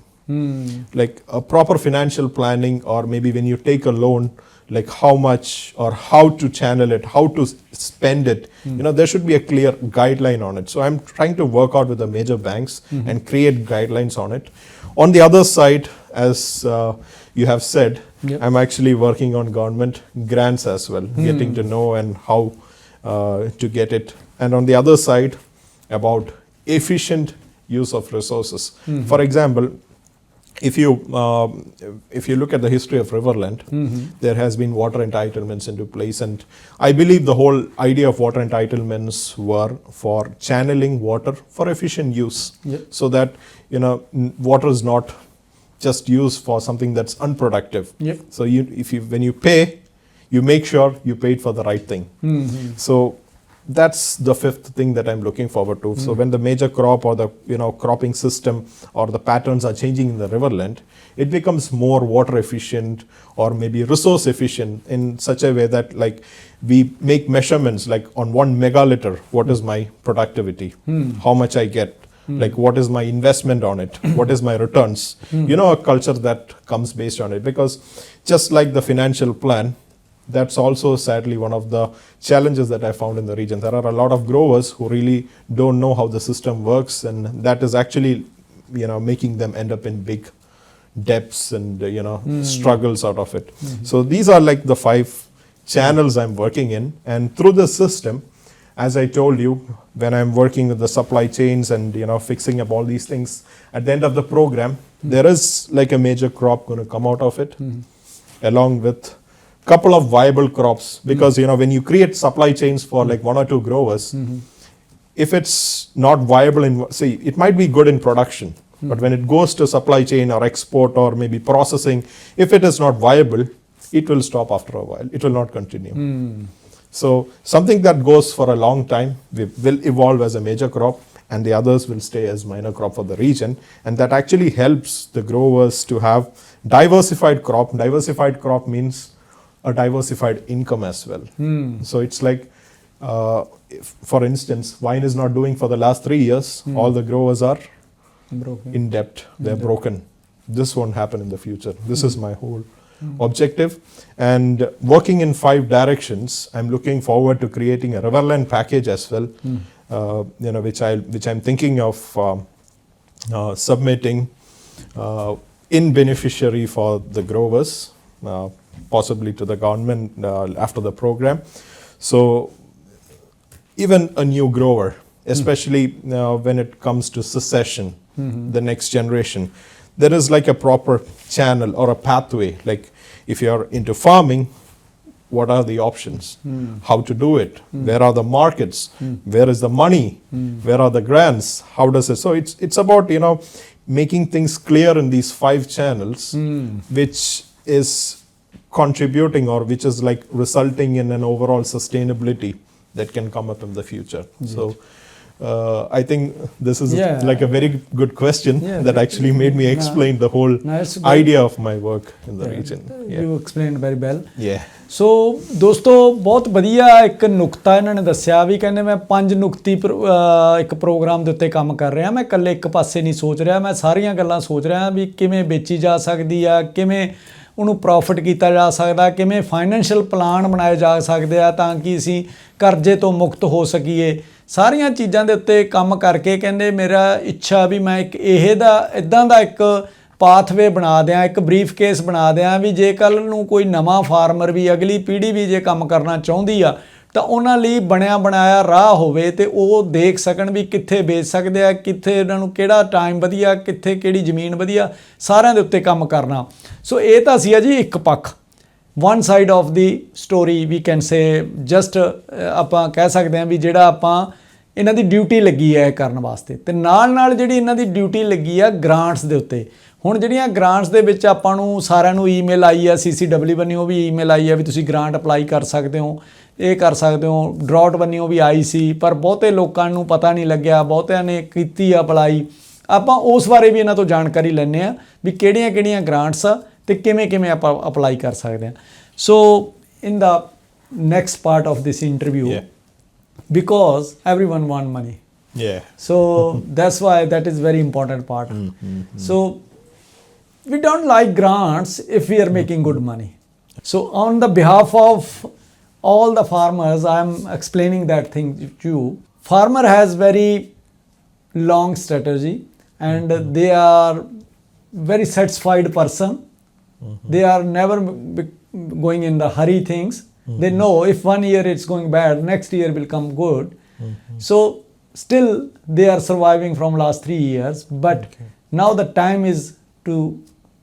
Like a proper financial planning, or maybe when you take a loan, like how much or how to channel it, how to spend it, you know, there should be a clear guideline on it. So I'm trying to work out with the major banks and create guidelines on it. On the other side, as you have said, I'm actually working on government grants as well, getting to know and how to get it. And on the other side, about efficient use of resources. For example, if you look at the history of Riverland, there has been water entitlements into place, and I believe the whole idea of water entitlements were for channeling water for efficient use, so that you know water is not just used for something that's unproductive. So when you pay, you make sure you paid for the right thing. So that's the 5th thing that I'm looking forward to. So when the major crop or the cropping system or the patterns are changing in the Riverland, it becomes more water efficient or maybe resource efficient in such a way that like we make measurements like on 1 megaliter, what is my productivity, how much I get, like what is my investment on it, what is my returns, you know, a culture that comes based on it. Because just like the financial plan, that's also sadly one of the challenges that I found in the region. There are a lot of growers who really don't know how the system works, and that is actually, you know, making them end up in big debts and, you know, struggles out of it. So these are like the 5 channels I'm working in. And through the system, as I told you, when I'm working with the supply chains and, you know, fixing up all these things, at the end of the program, there is like a major crop going to come out of it, along with couple of viable crops, because you know, when you create supply chains for like 1 or 2 growers, if it's not viable it might be good in production, but when it goes to supply chain or export or maybe processing, if it is not viable, it will stop after a while. It will not continue. So something that goes for a long time will evolve as a major crop, and the others will stay as minor crop for the region. And that actually helps the growers to have diversified crop. Diversified crop means a diversified income as well. So it's like, if, for instance, wine is not doing for the last 3 years. All the growers are in debt. They're broken. This won't happen in the future. This is my whole objective. And working in 5 directions, I'm looking forward to creating a Riverland package as well, which I'm thinking of submitting in beneficiary for the growers, possibly to the government after the program. So even a new grower, especially when it comes to succession, the next generation, there is like a proper channel or a pathway. Like if you're into farming, what are the options? How to do it? Where are the markets? Where is the money? Where are the grants? How does it? So it's about, making things clear in these 5 channels, which is contributing, or which is like resulting in an overall sustainability that can come up in the future. So I think this is like a very good question that actually made me explain the whole idea of my work in the region. You explained very well. Yeah. ਸੋ ਦੋਸਤੋ ਬਹੁਤ ਵਧੀਆ ਇੱਕ ਨੁਕਤਾ ਇਹਨਾਂ ਨੇ ਦੱਸਿਆ ਵੀ ਕਹਿੰਦੇ ਮੈਂ 5 ਨੁਕਤੀ ਇੱਕ ਪ੍ਰੋਗਰਾਮ ਦੇ ਉੱਤੇ ਕੰਮ ਕਰ ਰਿਹਾ, ਮੈਂ ਇਕੱਲੇ ਇੱਕ ਪਾਸੇ ਨਹੀਂ ਸੋਚ ਰਿਹਾ, ਮੈਂ ਸਾਰੀਆਂ ਗੱਲਾਂ ਸੋਚ ਰਿਹਾ ਵੀ ਕਿਵੇਂ ਵੇਚੀ ਜਾ ਸਕਦੀ ਆ, ਕਿਵੇਂ ਉਹਨੂੰ ਪ੍ਰੋਫਿਟ ਕੀਤਾ ਜਾ ਸਕਦਾ, ਕਿਵੇਂ ਫਾਈਨੈਂਸ਼ੀਅਲ ਪਲਾਨ ਬਣਾਏ ਜਾ ਸਕਦੇ ਆ ਤਾਂ ਕਿ ਅਸੀਂ ਕਰਜ਼ੇ ਤੋਂ ਮੁਕਤ ਹੋ ਸਕੀਏ। ਸਾਰੀਆਂ ਚੀਜ਼ਾਂ ਦੇ ਉੱਤੇ ਕੰਮ ਕਰਕੇ ਕਹਿੰਦੇ ਮੇਰਾ ਇੱਛਾ ਵੀ ਮੈਂ ਇੱਕ ਇੱਦਾਂ ਦਾ ਇੱਕ ਪਾਥਵੇ ਬਣਾ ਦਿਆਂ, ਇੱਕ ਬਰੀਫ ਕੇਸ ਬਣਾ ਦਿਆਂ ਵੀ ਜੇ ਕੱਲ੍ਹ ਨੂੰ ਕੋਈ ਨਵਾਂ ਫਾਰਮਰ ਵੀ, ਅਗਲੀ ਪੀੜ੍ਹੀ ਵੀ ਜੇ ਕੰਮ ਕਰਨਾ ਚਾਹੁੰਦੀ ਆ ਤਾਂ ਉਹਨਾਂ ਲਈ ਬਣਿਆ ਬਣਾਇਆ ਰਾਹ ਹੋਵੇ ਤੇ ਉਹ ਦੇਖ ਸਕਣ ਵੀ ਕਿੱਥੇ ਵੇਚ ਸਕਦੇ ਆ, ਕਿੱਥੇ ਇਹਨਾਂ ਨੂੰ ਕਿਹੜਾ ਟਾਈਮ ਵਧੀਆ, ਕਿੱਥੇ ਕਿਹੜੀ ਜ਼ਮੀਨ ਵਧੀਆ, ਸਾਰਿਆਂ ਦੇ ਉੱਤੇ ਕੰਮ ਕਰਨਾ। ਸੋ ਇਹ ਤਾਂ ਸੀ ਜੀ ਇੱਕ ਪੱਖ, one side of the story we can say, just ਆਪਾਂ ਕਹਿ ਸਕਦੇ ਹਾਂ ਵੀ ਜਿਹੜਾ ਆਪਾਂ ਇਹਨਾਂ ਦੀ ਡਿਊਟੀ ਲੱਗੀ ਹੈ ਕਰਨ ਵਾਸਤੇ। ਤੇ ਨਾਲ ਜਿਹੜੀ ਇਹਨਾਂ ਦੀ ਡਿਊਟੀ ਲੱਗੀ ਆ ਗ੍ਰਾਂਟਸ ਦੇ ਉੱਤੇ। ਹੁਣ ਜਿਹੜੀਆਂ ਗ੍ਰਾਂਟਸ ਦੇ ਵਿੱਚ ਆਪਾਂ ਨੂੰ ਸਾਰਿਆਂ ਨੂੰ ਈਮੇਲ ਆਈ ਆ, CCW ਬੰਨਿਓ ਵੀ ਈਮੇਲ ਆਈ ਆ ਵੀ ਤੁਸੀਂ ਗ੍ਰਾਂਟ ਅਪਲਾਈ ਕਰ ਸਕਦੇ ਹੋ, ਇਹ ਕਰ ਸਕਦੇ ਹੋ। ਡਰਾਟ ਬੰਨਿਓ ਵੀ ਆਈ ਸੀ, ਪਰ ਬਹੁਤੇ ਲੋਕਾਂ ਨੂੰ ਪਤਾ ਨਹੀਂ ਲੱਗਿਆ, ਬਹੁਤਿਆਂ ਨੇ ਕੀਤੀ ਅਪਲਾਈ। ਆਪਾਂ ਉਸ ਬਾਰੇ ਵੀ ਇਹਨਾਂ ਤੋਂ ਜਾਣਕਾਰੀ ਲੈਂਦੇ ਹਾਂ ਵੀ ਕਿਹੜੀਆਂ ਗ੍ਰਾਂਟਸ ਆ ਤੇ ਕਿਵੇਂ ਆਪਾਂ ਅਪਲਾਈ ਕਰ ਸਕਦੇ ਹਾਂ। So in the next part of this interview, because everyone want money, so that's why that is very important part. So we don't like grants if we are making good money. So on the behalf of all the farmers, I am explaining that thing to you. Farmer has very long strategy and they are very satisfied person. They are never going in the hurry things. They know if 1 year it's going bad, next year will come good. So still they are surviving from last 3 years, but now the time is to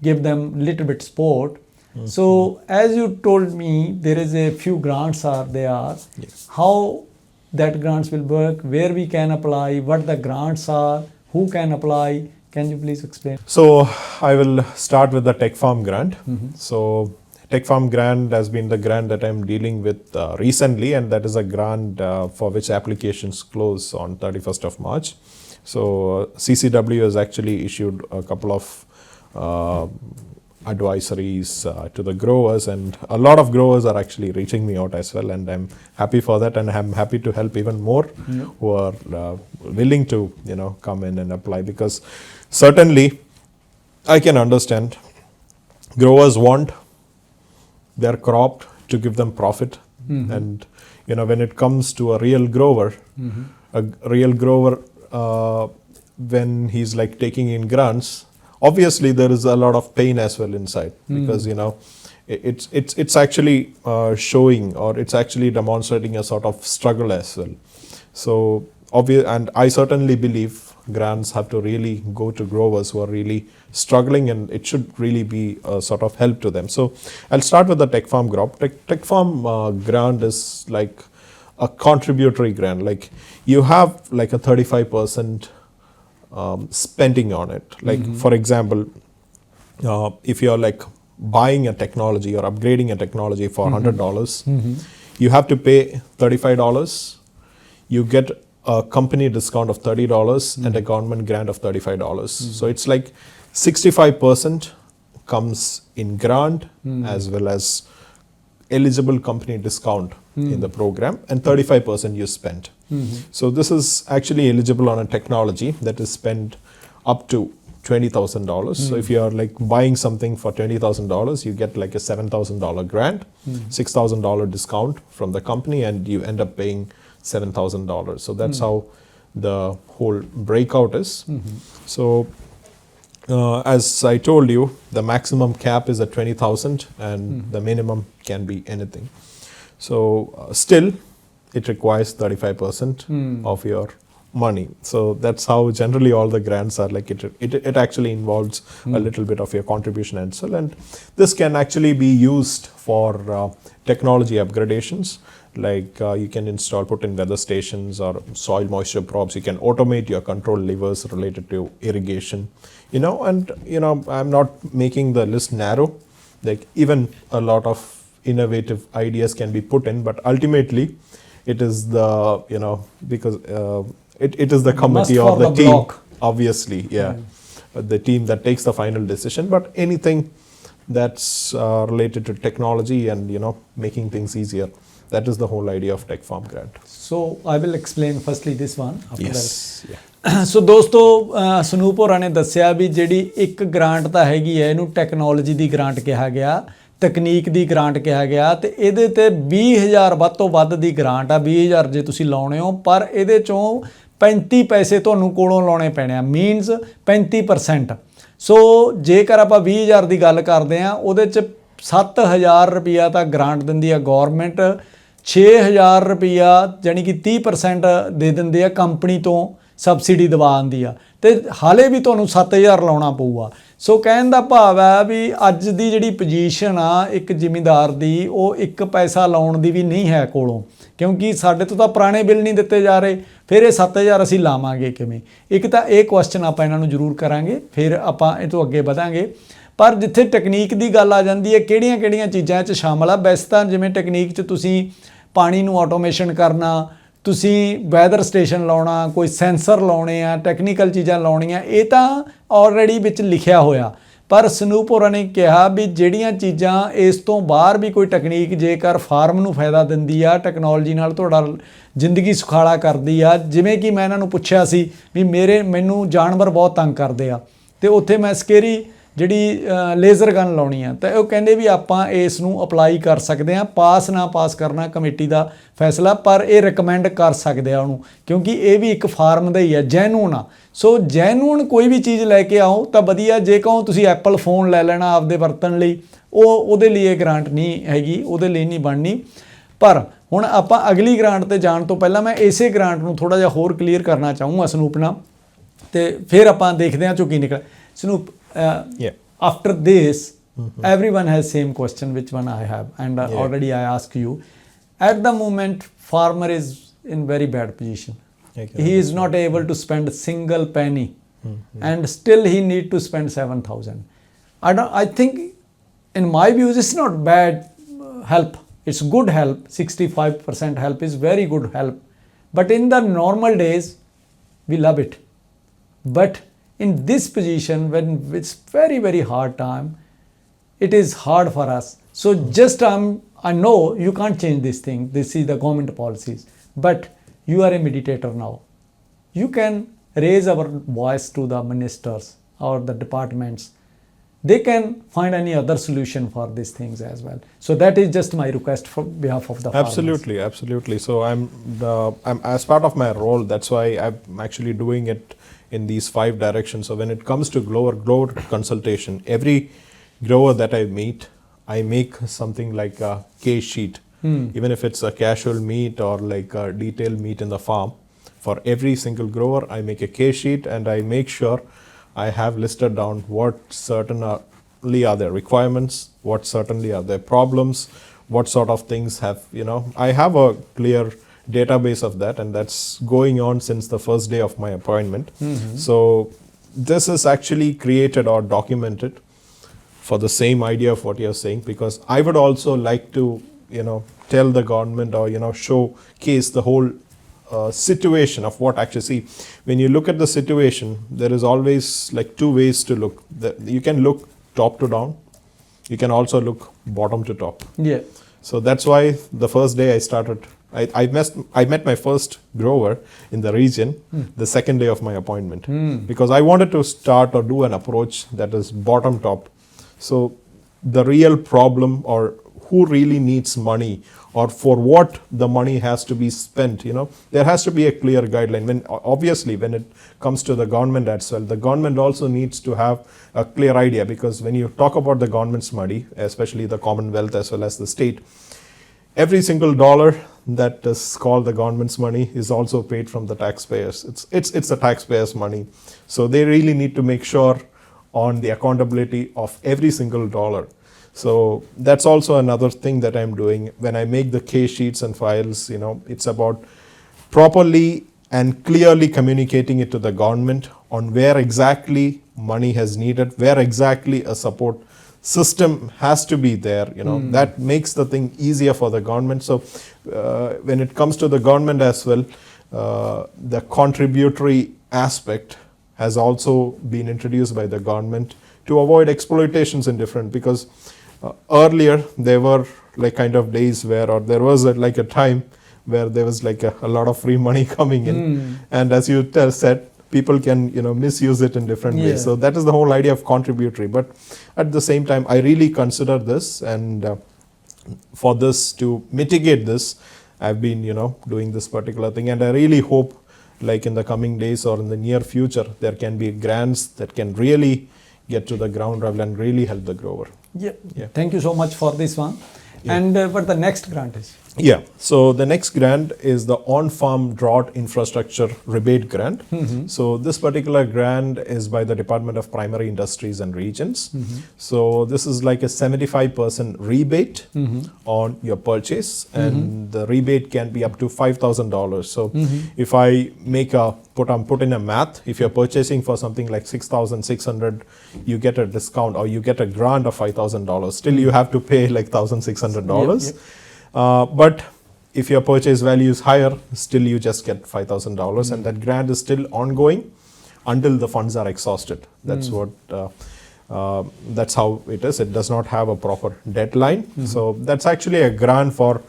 give them little bit support. So as you told me, there is a few grants are there. How that grants will work, where we can apply, what the grants are, who can apply, can you please explain? So I will start with the Tech Farm grant. So Tech Farm grant has been the grant that I'm dealing with recently, and that is a grant for which applications close on 31st of March. So CCW has actually issued a couple of advisories to the growers, and a lot of growers are actually reaching me out as well, and I'm happy for that, and I'm happy to help even more who are willing to come in and apply, because certainly I can understand growers want their crop to give them profit, and when it comes to a real grower, when he's like taking in grants, obviously there is a lot of pain as well inside, because it's actually showing, or it's actually demonstrating a sort of struggle as well. So and I certainly believe grants have to really go to growers who are really struggling, and it should really be a sort of help to them. So I'll start with the Tech Farm grant. Tech Farm grant is like a contributory grant. Like you have like a 35% spending on it. Like for example, if you're like buying a technology or upgrading a technology for $100, you have to pay $35. You get a company discount of $30 and a government grant of $35. So it's like 65% comes in grant as well as eligible company discount in the program, and 35% you spend. So this is actually eligible on a technology that is spent up to $20,000. So if you are like buying something for $20,000, you get like a $7,000 grant, $6,000 discount from the company, and you end up paying $7,000. So that's how the whole breakout is. So as I told you, the maximum cap is at 20,000 and the minimum can be anything. So still it requires 35% of your money. So that's how generally all the grants are. Like it actually involves a little bit of your contribution and so, and this can actually be used for technology upgradations. Like you can put in weather stations or soil moisture probes. You can automate your control levers related to irrigation, and I'm not making the list narrow. Like even a lot of innovative ideas can be put in, but ultimately it is the, because it is the committee or the team, block. Obviously, the team that takes the final decision. But anything that's related to technology and making things easier, that is the whole idea of Tech Farm Grant. So I will explain firstly this one. After yes. that. So ਦੋਸਤੋ Snoop ਹੋਰਾਂ ਨੇ ਦੱਸਿਆ ਵੀ ਜਿਹੜੀ ਇੱਕ grant ਤਾਂ ਹੈਗੀ ਹੈ, ਇਹਨੂੰ ਟੈਕਨੋਲੋਜੀ ਦੀ ਗ੍ਰਾਂਟ ਕਿਹਾ ਗਿਆ, ਤਕਨੀਕ ਦੀ ਗ੍ਰਾਂਟ ਕਿਹਾ ਗਿਆ, ਤੇ ਇਹਦੇ ਤੇ 20,000 ਵੱਧ ਤੋਂ ਵੱਧ ਦੀ ਗ੍ਰਾਂਟ ਆ। 20,000 ਜੇ ਤੁਸੀਂ ਲਾਉਣੇ ਹੋ, ਪਰ ਇਹਦੇ ਚੋਂ 35 ਪੈਸੇ ਤੁਹਾਨੂੰ ਕੋਲੋਂ ਲਾਉਣੇ ਪੈਣੇ ਆ, ਮੀਨਸ 35%। ਸੋ ਜੇਕਰ ਆਪਾਂ 20,000 ਦੀ ਗੱਲ ਕਰਦੇ ਹਾਂ, ਉਹਦੇ 'ਚ 7,000 ਰੁਪਈਆ ਤਾਂ ਗ੍ਰਾਂਟ ਦਿੰਦੀ ਆ ਗੌਰਮੈਂਟ, 6,000 ਰੁਪਈਆ ਜਾਣੀ ਕਿ 30% ਦੇ ਦਿੰਦੇ ਆ ਕੰਪਨੀ ਤੋਂ, ਸਬਸਿਡੀ ਦਵਾ ਆਉਂਦੀ ਆ, ਤੇ ਹਾਲੇ ਵੀ ਤੁਹਾਨੂੰ 7,000 ਲਾਉਣਾ ਪਊਗਾ। ਸੋ ਕਹਿਣ ਦਾ ਭਾਵ ਹੈ ਵੀ ਅੱਜ ਦੀ ਜਿਹੜੀ ਪੋਜੀਸ਼ਨ ਆ ਇੱਕ ਜ਼ਿਮੀਂਦਾਰ ਦੀ, ਉਹ 1 ਪੈਸਾ ਲਾਉਣ ਦੀ ਵੀ ਨਹੀਂ ਹੈ ਕੋਲੋਂ, ਕਿਉਂਕਿ ਸਾਡੇ ਤੋਂ ਤਾਂ ਪੁਰਾਣੇ ਬਿੱਲ ਨਹੀਂ ਦਿੱਤੇ ਜਾ ਰਹੇ, ਫਿਰ ਇਹ 7,000 ਅਸੀਂ ਲਾਵਾਂਗੇ ਕਿਵੇਂ? ਇੱਕ ਤਾਂ ਇਹ ਕੁਐਸਚਨ ਆਪਾਂ ਇਹਨਾਂ ਨੂੰ ਜ਼ਰੂਰ ਕਰਾਂਗੇ, ਫਿਰ ਆਪਾਂ ਇਹ ਤੋਂ ਅੱਗੇ ਵਧਾਂਗੇ। ਪਰ ਜਿੱਥੇ ਟੈਕਨੀਕ ਦੀ ਗੱਲ ਆ ਜਾਂਦੀ ਹੈ, ਕਿਹੜੀਆਂ ਚੀਜ਼ਾਂ 'ਚ ਸ਼ਾਮਲ ਆ? ਵੈਸੇ ਤਾਂ ਜਿਵੇਂ ਟੈਕਨੀਕ 'ਚ ਤੁਸੀਂ ਪਾਣੀ ਨੂੰ ਆਟੋਮੇਸ਼ਨ ਕਰਨਾ, ਤੁਸੀਂ ਵੈਦਰ ਸਟੇਸ਼ਨ ਲਾਉਣਾ, ਕੋਈ ਸੈਂਸਰ ਲਾਉਣੇ ਆ, ਟੈਕਨੀਕਲ ਚੀਜ਼ਾਂ ਲਾਉਣੀਆਂ, ਇਹ ਤਾਂ ਆਲਰੇਡੀ ਵਿੱਚ ਲਿਖਿਆ ਹੋਇਆ। ਪਰ ਸਨੂਪ ਹੋਰਾਂ ਨੇ ਕਿਹਾ ਵੀ ਜਿਹੜੀਆਂ ਚੀਜ਼ਾਂ ਇਸ ਤੋਂ ਬਾਹਰ ਵੀ ਕੋਈ ਟੈਕਨੀਕ ਜੇਕਰ ਫਾਰਮ ਨੂੰ ਫਾਇਦਾ ਦਿੰਦੀ ਆ, ਟੈਕਨੋਲੋਜੀ ਨਾਲ ਤੁਹਾਡਾ ਜ਼ਿੰਦਗੀ ਸੁਖਾਲਾ ਕਰਦੀ ਆ, ਜਿਵੇਂ ਕਿ ਮੈਂ ਇਹਨਾਂ ਨੂੰ ਪੁੱਛਿਆ ਸੀ ਵੀ ਮੈਨੂੰ ਜਾਨਵਰ ਬਹੁਤ ਤੰਗ ਕਰਦੇ ਆ, ਤੇ ਉੱਥੇ ਮੈਂ ਸਕੇਰੀ ਜਿਹੜੀ ਲੇਜ਼ਰ ਗਨ ਲਾਉਣੀ ਆ, ਤਾਂ ਉਹ ਕਹਿੰਦੇ ਵੀ ਆਪਾਂ ਇਸ ਨੂੰ ਅਪਲਾਈ ਕਰ ਸਕਦੇ ਹਾਂ। ਪਾਸ ਨਾ ਪਾਸ ਕਰਨਾ ਕਮੇਟੀ ਦਾ ਫੈਸਲਾ, ਪਰ ਇਹ ਰਿਕਮੈਂਡ ਕਰ ਸਕਦੇ ਆ ਉਹਨੂੰ, ਕਿਉਂਕਿ ਇਹ ਵੀ ਇੱਕ ਫਾਰਮ ਦਾ ਹੀ ਹੈ, ਜੈਨੂਨ ਆ। ਸੋ ਜੈਨੂਨ ਕੋਈ ਵੀ ਚੀਜ਼ ਲੈ ਕੇ ਆਓ ਤਾਂ ਵਧੀਆ। ਜੇ ਕਹੋ ਤੁਸੀਂ ਐਪਲ ਫੋਨ ਲੈ ਲੈਣਾ ਆਪਦੇ ਵਰਤਣ ਲਈ, ਉਹਦੇ ਲਈ ਇਹ ਗ੍ਰਾਂਟ ਨਹੀਂ ਹੈਗੀ, ਉਹਦੇ ਲਈ ਨਹੀਂ ਬਣਨੀ। ਪਰ ਹੁਣ ਆਪਾਂ ਅਗਲੀ ਗ੍ਰਾਂਟ 'ਤੇ ਜਾਣ ਤੋਂ ਪਹਿਲਾਂ ਮੈਂ ਇਸੇ ਗ੍ਰਾਂਟ ਨੂੰ ਥੋੜ੍ਹਾ ਜਿਹਾ ਹੋਰ ਕਲੀਅਰ ਕਰਨਾ ਚਾਹੂੰਗਾ ਸਨੂਪ ਨਾਲ, ਤੇ ਫਿਰ ਆਪਾਂ ਦੇਖਦੇ ਹਾਂ ਚੋਂ ਕੀ ਨਿਕਲ। Snoop, after this, everyone has same question which one I have, and already I asked you. At the moment, farmer is in very bad position. He is not able to spend single penny, and still he need to spend 7,000. I think, in my views, it's not bad help. It's good help. 65% help is very good help. But in the normal days, we love it. But in this position, when it's very, very hard time, it is hard for us. So just I know you can't change this thing. This is the government policies. But you are a meditator now. You can raise our voice to the ministers or the departments. They can find any other solution for these things as well. So that is just my request for behalf of the farmers. Absolutely. So I'm as part of my role, that's why I'm actually doing it in these 5 directions. So when it comes to grower consultation, every grower that I meet, I make something like a case sheet. Even if it's a casual meet or like a detailed meet in the farm, for every single grower I make a case sheet, and I make sure I have listed down what certainly are their requirements, what certainly are their problems, what sort of things have, I have a clear database of that, and that's going on since the first day of my appointment. So this is actually created or documented for the same idea of what you're saying, because I would also like to, tell the government or, showcase the whole situation of what actually, see, when you look at the situation, there is always like two ways to look. You can look top to down. You can also look bottom to top. Yeah. So that's why the first day I started, I met my first grower in the region the second day of my appointment, because I wanted to start or do an approach that is bottom top. So the real problem, or who really needs money, or for what the money has to be spent, there has to be a clear guideline. Obviously when it comes to the government as well, the government also needs to have a clear idea, because when you talk about the government's money, especially the Commonwealth as well as the state, every single dollar that is called the government's money is also paid from the taxpayers. It's the taxpayers' money. So they really need to make sure on the accountability of every single dollar. So that's also another thing that I'm doing. When I make the case sheets and files, it's about properly and clearly communicating it to the government on where exactly money has needed, where exactly a support system has to be there. That makes the thing easier for the government. So when it comes to the government as well, the contributory aspect has also been introduced by the government to avoid exploitations in different, because earlier there were like kind of days where, or there was like a time where there was like a lot of free money coming in, and as you said, people can misuse it in different ways. So that is the whole idea of contributory. But at the same time, I really consider this, and for this, to mitigate this, I've been doing this particular thing, and I really hope like in the coming days or in the near future there can be grants that can really get to the ground level and really help the grower. Yeah. Thank you so much for this one. And what the next grant is? Yeah, so the next grant is the on-farm drought infrastructure rebate grant. So this particular grant is by the Department of Primary Industries and Regions. So this is like a 75% rebate on your purchase, and the rebate can be up to $5,000. So if I put in a math, if you're purchasing for something like $6,600, you get a discount, or you get a grant of $5,000. Still you have to pay like $1,600. But if your purchase value is higher, still you just get $5,000, and that grant is still ongoing until the funds are exhausted. That's what. That's how it is. It does not have a proper deadline. So that's actually a grant for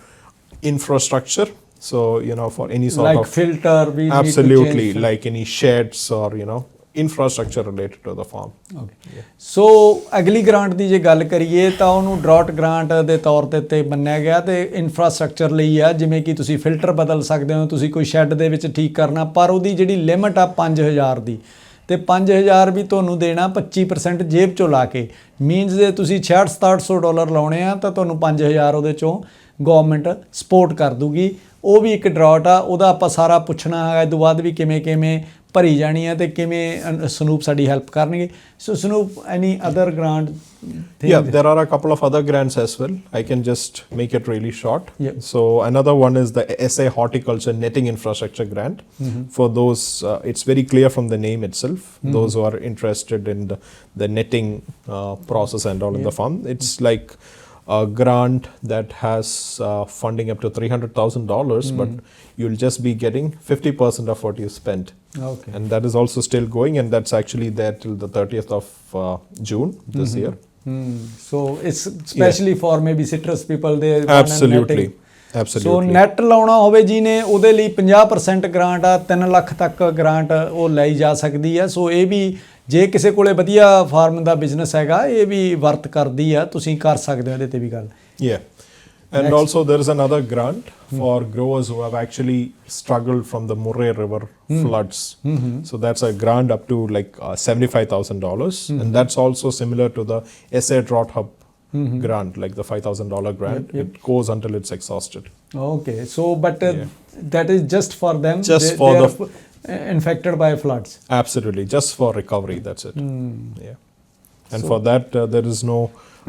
infrastructure. So for any sort like of filter, we absolutely need to change like any sheds or infrastructure related to the farm. Okay. So ਅਗਲੀ grant ਦੀ ਜੇ ਗੱਲ ਕਰੀਏ ਤਾਂ ਉਹਨੂੰ drought grant ਦੇ ਤੌਰ ਤੇ ਮੰਨਿਆ ਗਿਆ, ਤੇ ਇਨਫਰਾਸਟ੍ਰਕਚਰ ਲਈ ਆ, ਜਿਵੇਂ ਕਿ ਤੁਸੀਂ ਫਿਲਟਰ ਬਦਲ ਸਕਦੇ ਹੋ, ਤੁਸੀਂ ਕੋਈ ਸ਼ੈੱਡ ਦੇ ਵਿੱਚ ਠੀਕ ਕਰਨਾ, ਪਰ ਉਹਦੀ ਜਿਹੜੀ ਲਿਮਟ ਆ 5000 ਦੀ, ਤੇ 5000 ਵੀ ਤੁਹਾਨੂੰ ਦੇਣਾ 25% ਜੇਬ ਚੋਂ ਲਾ ਕੇ, ਮੀਨਸ ਜੇ ਤੁਸੀਂ $6600 ਲਾਉਣੇ ਆ ਤਾਂ ਤੁਹਾਨੂੰ 5000 ਉਹਦੇ ਚੋਂ ਗਵਰਨਮੈਂਟ ਸਪੋਰਟ ਕਰ ਦੂਗੀ। ਉਹ ਵੀ ਇੱਕ ਡਰਾਟ ਆ, ਉਹਦਾ ਆਪਾਂ ਸਾਰਾ ਪੁੱਛਣਾ ਹੈ ਇਹ ਤੋਂ ਬਾਅਦ ਵੀ ਕਿਵੇਂ ਭਰੀ ਜਾਣੀ ਹੈ ਤੇ ਕਿਵੇਂ ਸਨੂਪ ਸਾਡੀ ਹੈਲਪ ਕਰਨਗੇ। So Snoop, any other grant? Yeah, there are a couple of other grants as well. I can just make it really short. So another one is the SA Horticulture Netting Infrastructure Grant. For those, it's very clear from the name itself, those who are interested in the netting process and all in the farm. It's like a grant that has funding up to $300,000, but you'll just be getting 50% of what you spent. Okay. And that is also still going, and that's actually there till the 30th of June this year. So it's especially for maybe citrus people, they absolutely. So net ਲਾਉਣਾ ਹੋਵੇ ਜਿਹਨੇ, ਉਹਦੇ ਲਈ 50% grant ਆ, 3 ਲੱਖ ਤੱਕ grant ਉਹ ਲਈ ਜਾ ਸਕਦੀ ਆ। ਸੋ ਇਹ ਵੀ ਜੇ ਕਿਸੇ ਕੋਲੇ ਵਧੀਆ ਫਾਰਮ ਦਾ ਬਿਜ਼ਨਸ ਹੈਗਾ, ਇਹ ਵੀ ਵਰਤ ਕਰਦੀ ਆ, ਤੁਸੀਂ ਕਰ ਸਕਦੇ ਹੋ ਇਹਦੇ ਤੇ ਵੀ ਗੱਲ। And also there is another grant for growers who have actually struggled from the Murray River floods. So that's a grant up to like $75,000, and that's also similar to the SA Drought Hub grant, like the $5,000 grant. It goes until it's exhausted. Okay, so but that is just for them, just for the infected by floods. Absolutely, just for recovery, that's it. And so for that there is no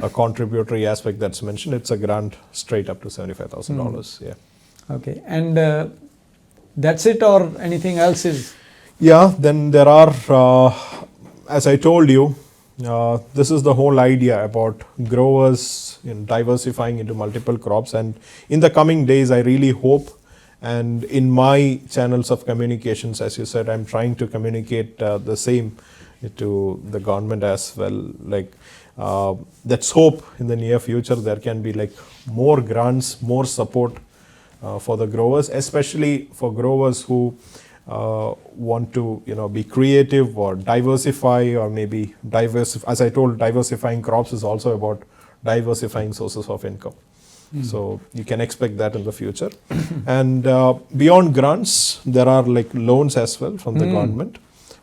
a contributory aspect that's mentioned. It's a grant straight up to $75,000. Okay, and that's it, or anything else is? Then there are, as I told you, This is the whole idea about growers diversifying into multiple crops, and in the coming days I really hope, and in my channels of communications, as you said, I'm trying to communicate the same to the government as well. Like let's hope in the near future there can be like more grants, more support for the growers, especially for growers who want to be creative or diversify, or maybe as I told, diversifying crops is also about diversifying sources of income. So you can expect that in the future. And beyond grants, there are like loans as well from the government.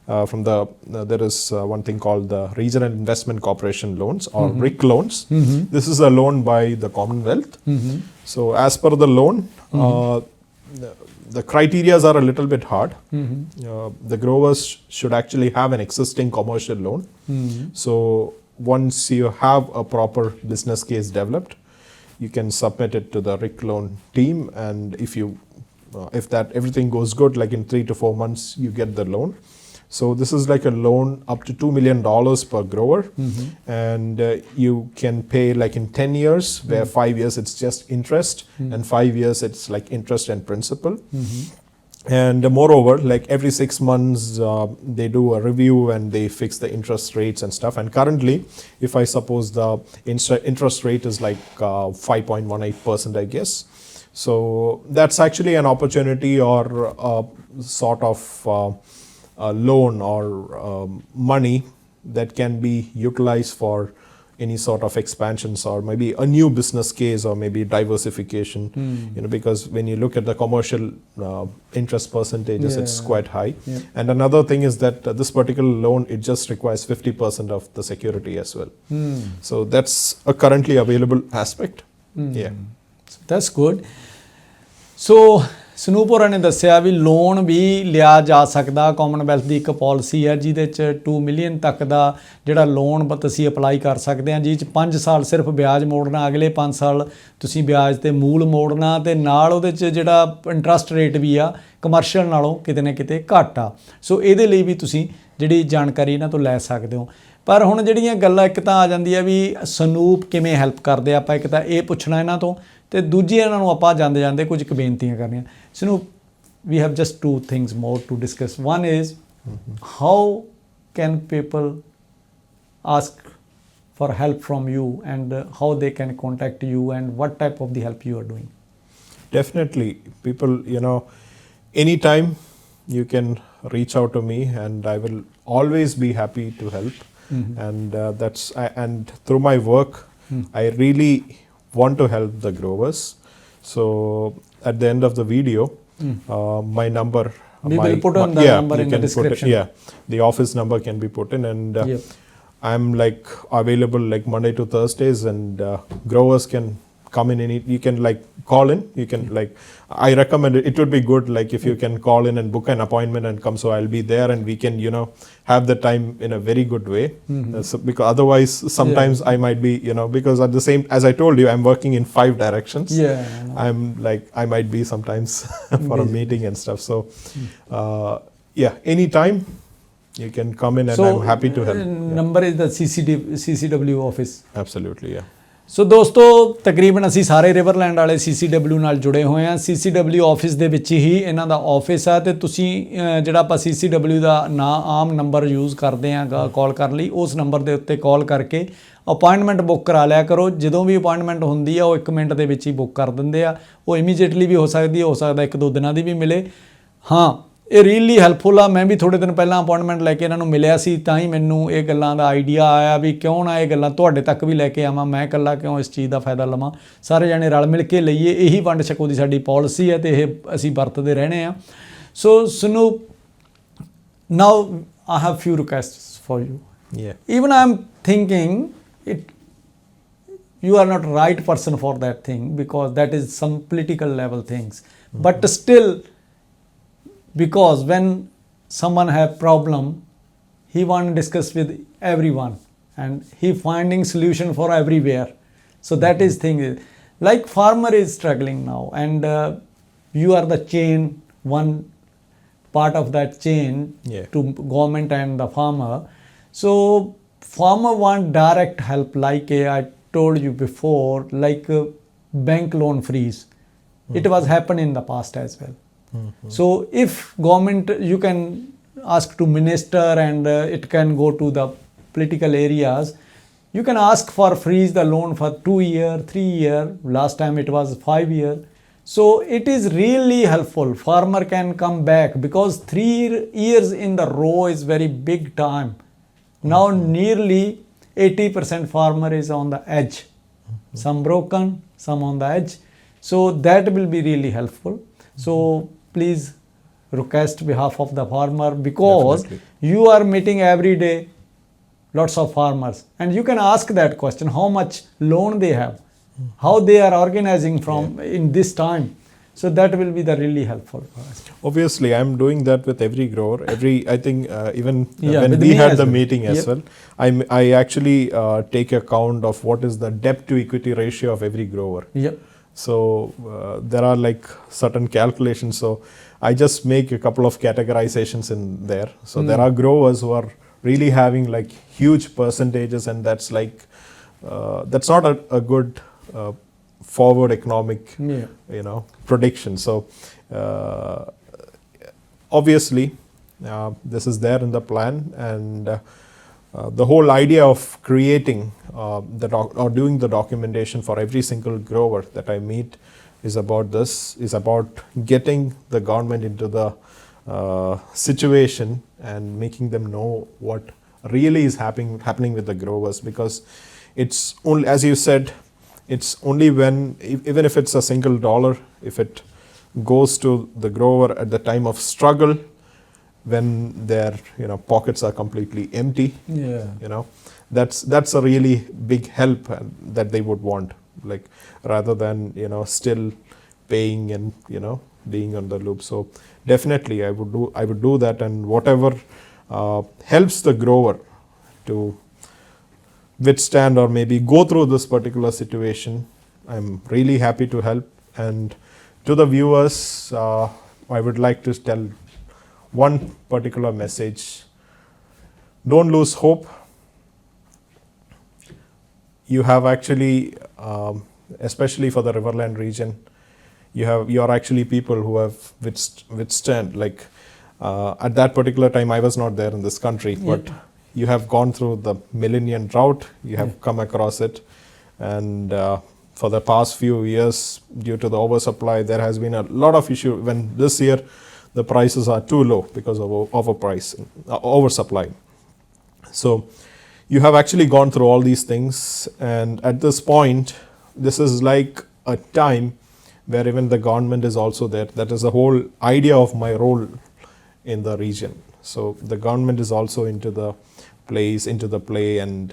There is one thing called the Regional Investment Corporation loans, or RIC loans. This is a loan by the Commonwealth. So as per the loan, the criterias are a little bit hard. The growers should actually have an existing commercial loan. So once you have a proper business case developed, you can submit it to the RIC loan team, and if that everything goes good, like in 3 to 4 months, you get the loan. So this is like a loan up to $2 million per grower, and you can pay like in 10 years, where 5 years it's just interest, and 5 years it's like interest and principal. And moreover, like every 6 months, they do a review and they fix the interest rates and stuff. And currently, if I suppose the interest rate is like 5.18%, I guess. So that's actually an opportunity, or a sort of a loan or money that can be utilized for any sort of expansions, or maybe a new business case, or maybe diversification. Because when you look at the commercial interest percentages, it's quite high. And another thing is that this particular loan, it just requires 50% of the security as well. So that's a currently available aspect. That's good. So Snoop ਹੋਰਾਂ ਨੇ ਦੱਸਿਆ ਵੀ loan ਵੀ ਲਿਆ ਜਾ ਸਕਦਾ। Commonwealth ਦੀ ਇੱਕ policy ਹੈ ਜਿਹਦੇ 'ਚ 2 ਮਿਲੀਅਨ ਤੱਕ ਦਾ ਜਿਹੜਾ ਲੋਨ ਅਸੀਂ ਅਪਲਾਈ ਕਰ ਸਕਦੇ ਹਾਂ, ਜਿਸ 'ਚ 5 ਸਾਲ ਸਿਰਫ ਵਿਆਜ ਮੋੜਨਾ, ਅਗਲੇ 5 ਸਾਲ ਤੁਸੀਂ ਵਿਆਜ ਤੇ ਮੂਲ ਮੋੜਨਾ, ਤੇ ਨਾਲ ਉਹਦੇ 'ਚ ਜਿਹੜਾ ਇੰਟਰਸਟ ਰੇਟ ਵੀ ਆ ਕਮਰਸ਼ੀਅਲ ਨਾਲੋਂ ਕਿਤੇ ਨਾ ਕਿਤੇ ਘੱਟ ਆ। ਸੋ ਇਹਦੇ ਲਈ ਵੀ ਤੁਸੀਂ ਜਿਹੜੀ ਜਾਣਕਾਰੀ ਇਹਨਾਂ ਤੋਂ ਲੈ ਸਕਦੇ ਹੋ। ਪਰ ਹੁਣ ਜਿਹੜੀਆਂ ਗੱਲਾਂ ਇੱਕ ਤਾਂ ਆ ਜਾਂਦੀ ਆ ਵੀ ਸਨੂਪ ਕਿਵੇਂ ਹੈਲਪ ਕਰਦੇ ਆ, ਆਪਾਂ ਇੱਕ ਤਾਂ ਇਹ ਪੁੱਛਣਾ ਇਹਨਾਂ ਤੋਂ, ਤੇ ਦੂਜੀ ਇਹਨਾਂ ਨੂੰ ਆਪਾਂ ਜਾਂਦੇ ਜਾਂਦੇ ਕੁਝ ਕੁ ਬੇਨਤੀਆਂ ਕਰਨੀਆਂ। Sanoop, we have just 2 things more to discuss. One is how can people ask for help from you, and how they can contact you, and what type of the help you are doing? Definitely, people, anytime you can reach out to me, and I will always be happy to help. And and through my work, I really want to help the growers. So at the end of the video, my number, we will put on the number in the description. The office number can be put in, and I'm like available like Monday to Thursdays, and growers can come in, and you can like call in. You can like, I recommend it would be good like if you can call in and book an appointment and come, so I'll be there, and we can have the time in a very good way. So, because otherwise sometimes I might be because at the same, as I told you, I'm working in 5 directions. I'm like, I might be sometimes for a meeting and stuff. So anytime you can come in, and I'm happy to help. Number is the CCW office. Absolutely, ਸੋ ਦੋਸਤੋ, ਤਕਰੀਬਨ ਅਸੀਂ ਸਾਰੇ Riverland ਵਾਲੇ CCW ਨਾਲ ਜੁੜੇ ਹੋਏ ਹਾਂ। CCW office ਦੇ ਵਿੱਚ ਹੀ ਇਹਨਾਂ ਦਾ ਆਫਿਸ ਆ, ਤੇ ਤੁਸੀਂ ਜਿਹੜਾ ਆਪਾਂ CCW ਦਾ ਆਮ ਨੰਬਰ ਯੂਜ਼ ਕਰਦੇ ਹਾਂ ਕਾਲ ਕਰਨ ਲਈ, ਉਸ ਨੰਬਰ ਦੇ ਉੱਤੇ ਕਾਲ ਕਰਕੇ ਅਪਾਇੰਟਮੈਂਟ ਬੁੱਕ ਕਰਾ ਲਿਆ ਕਰੋ। ਜਦੋਂ ਵੀ ਅਪਾਇੰਟਮੈਂਟ ਹੁੰਦੀ ਆ ਉਹ 1 ਮਿੰਟ ਦੇ ਵਿੱਚ ਹੀ ਬੁੱਕ ਕਰ ਦਿੰਦੇ ਆ। ਉਹ ਇਮੀਡੀਏਟਲੀ ਵੀ ਹੋ ਸਕਦੀ ਹੈ, ਹੋ ਸਕਦਾ 1-2 ਦਿਨਾਂ ਦੀ ਵੀ ਮਿਲੇ। ਹਾਂ, ਇਹ ਰੀਅਲੀ ਹੈਲਪਫੁਲ ਆ। ਮੈਂ ਵੀ ਥੋੜ੍ਹੇ ਦਿਨ ਪਹਿਲਾਂ ਅਪਾਇੰਟਮੈਂਟ ਲੈ ਕੇ ਇਹਨਾਂ ਨੂੰ ਮਿਲਿਆ ਸੀ, ਤਾਂ ਹੀ ਮੈਨੂੰ ਇਹ ਗੱਲਾਂ ਦਾ ਆਈਡੀਆ ਆਇਆ ਵੀ ਕਿਉਂ ਨਾ ਇਹ ਗੱਲਾਂ ਤੁਹਾਡੇ ਤੱਕ ਵੀ ਲੈ ਕੇ ਆਵਾਂ। ਮੈਂ ਇਕੱਲਾ ਕਿਉਂ ਇਸ ਚੀਜ਼ ਦਾ ਫਾਇਦਾ ਲਵਾਂ, ਸਾਰੇ ਜਾਣੇ ਰਲ ਮਿਲ ਕੇ ਲਈਏ। ਇਹੀ ਵੰਡ ਛਕੋ ਦੀ ਸਾਡੀ ਪਾਲਿਸੀ ਹੈ, ਤੇ ਇਹ ਅਸੀਂ ਵਰਤਦੇ ਰਹਿਣੇ ਆ। So Snoop, now I have few requests for you. Even I am thinking you are not right person for that thing, because that is some political level things. But still, because when someone have problem, he want to discuss with everyone, and he finding solution for everywhere. So that is thing, like farmer is struggling now, and you are the chain, one part of that chain to government and the farmer. So farmer want direct help, like I told you before, like bank loan freeze. It was happened in the past as well. So if government, you can ask to minister, and it can go to the political areas. You can ask for freeze the loan for 2 year, 3 year. Last time it was 5 year. So it is really helpful. Farmer can come back, because 3 years in the row is very big time. Now nearly 80% farmer is on the edge. Some broken, some on the edge. So that will be really helpful. So please request behalf of the farmer, because Definitely. you are meeting every day lots of farmers, and you can ask that question, how much loan they have, how they are organizing from in this time. So that will be the really helpful for us. Obviously, I'm doing that with every grower. I think even Yeah, when with we me had as the well. meeting as Yep. well, I actually take account of what is the debt to equity ratio of every grower. Yep. So there are like certain calculations. So I just make a couple of categorizations in there. So there are growers who are really having like huge percentages, and that's like that's not a good forward economic prediction. So obviously this is there in the plan, and the whole idea of creating or doing the documentation for every single grower that I meet is about this, is about getting the government into the situation and making them know what really is happening with the growers. Because it's only, as you said, it's only when, even if it's a single dollar, if it goes to the grower at the time of struggle, when their pockets are completely empty, that's a really big help that they would want, like rather than still paying and being on the loop. So definitely I would do that, and whatever helps the grower to withstand or maybe go through this particular situation, I'm really happy to help. And to the viewers, I would like to tell one particular message: don't lose hope. You have actually, especially for the Riverland region, you are actually people who have withstand. Like at that particular time, I was not there in this country, but you have gone through the millennium drought. You have come across it, and for the past few years, due to the oversupply, there has been a lot of issue. When this year the prices are too low because of oversupply. So you have actually gone through all these things, and at this point, this is like a time where even the government is also there. That is the whole idea of my role in the region. So the government is also into the play, and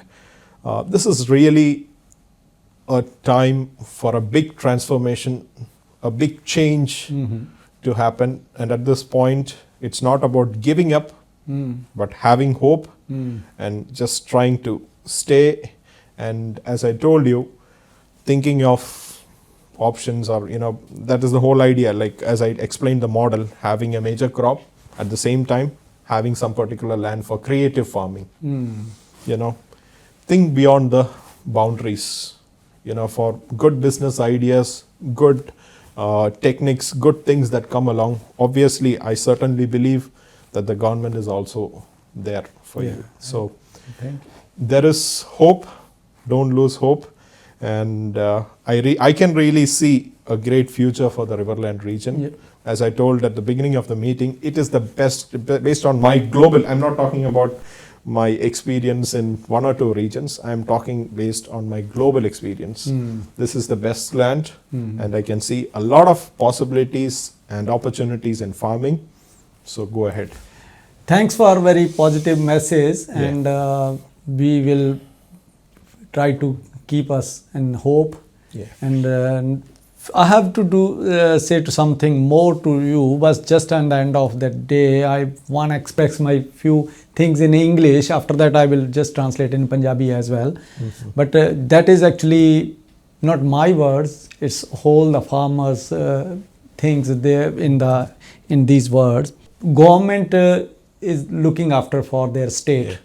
this is really a time for a big transformation, a big change to happen. And at this point, it's not about giving up, but having hope and just trying to stay. And as I told you, thinking of options, or that is the whole idea. Like as I explained the model, having a major crop, at the same time having some particular land for creative farming. Think beyond the boundaries, for good business ideas, good techniques, good things that come along. Obviously, I certainly believe that the government is also there for you. So there is hope. Don't lose hope. And I can really see a great future for the Riverland region. As I told at the beginning of the meeting, it is the best based on my global. I'm not talking about my experience in one or two regions. I'm talking based on my global experience. This is the best land, and I can see a lot of possibilities and opportunities in farming. So go ahead. Thanks for a very positive message, and we will try to keep us in hope. And I have to say to something more to you, but just at the end of that day, I want to express my few things in English. After that, I will just translate in Punjabi as well. But that is actually not my words. It's whole the farmers' things there in these words. Government is looking after for their state,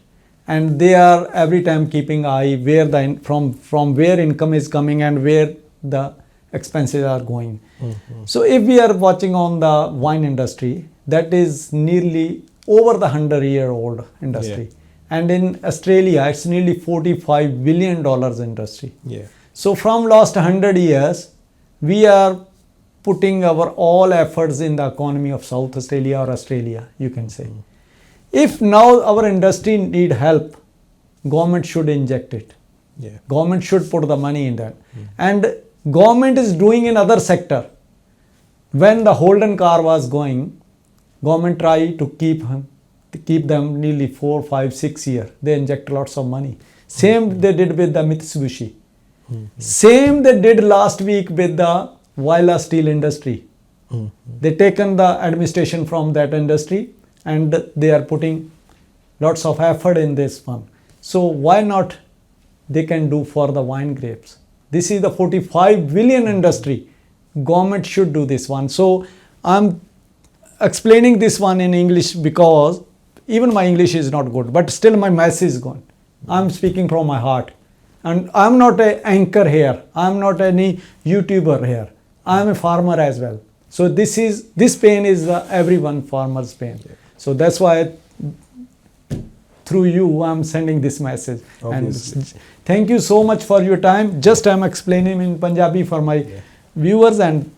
and they are every time keeping eye where the from where income is coming and where the expenses are going. So if we are watching on the wine industry, that is nearly over the 100-year-old industry. And in Australia, it's nearly $45 billion industry. So from last 100 years, we are putting our all efforts in the economy of South Australia or Australia, you can say. If now our industry need help, government should inject it. Government should put the money in that. And government is doing in other sector. When the Holden car was going, government tried to keep them nearly 4, 5, 6 years. They inject lots of money. Same they did with the Mitsubishi. Same they did last week with the Willa steel industry. They taken the administration from that industry and they are putting lots of effort in this one. So why not they can do for the wine grapes? This is the 45 billion industry. Government should do this one. So I'm explaining this one in English because even my English is not good, but still my message is good. I'm speaking from my heart. And I'm not an anchor here. I'm not any YouTuber here. I'm a farmer as well. So this pain is everyone farmer's pain. So that's why through you I'm sending this message. Obviously. And thank you so much for your time. Just I'm explaining in Punjabi for my viewers, and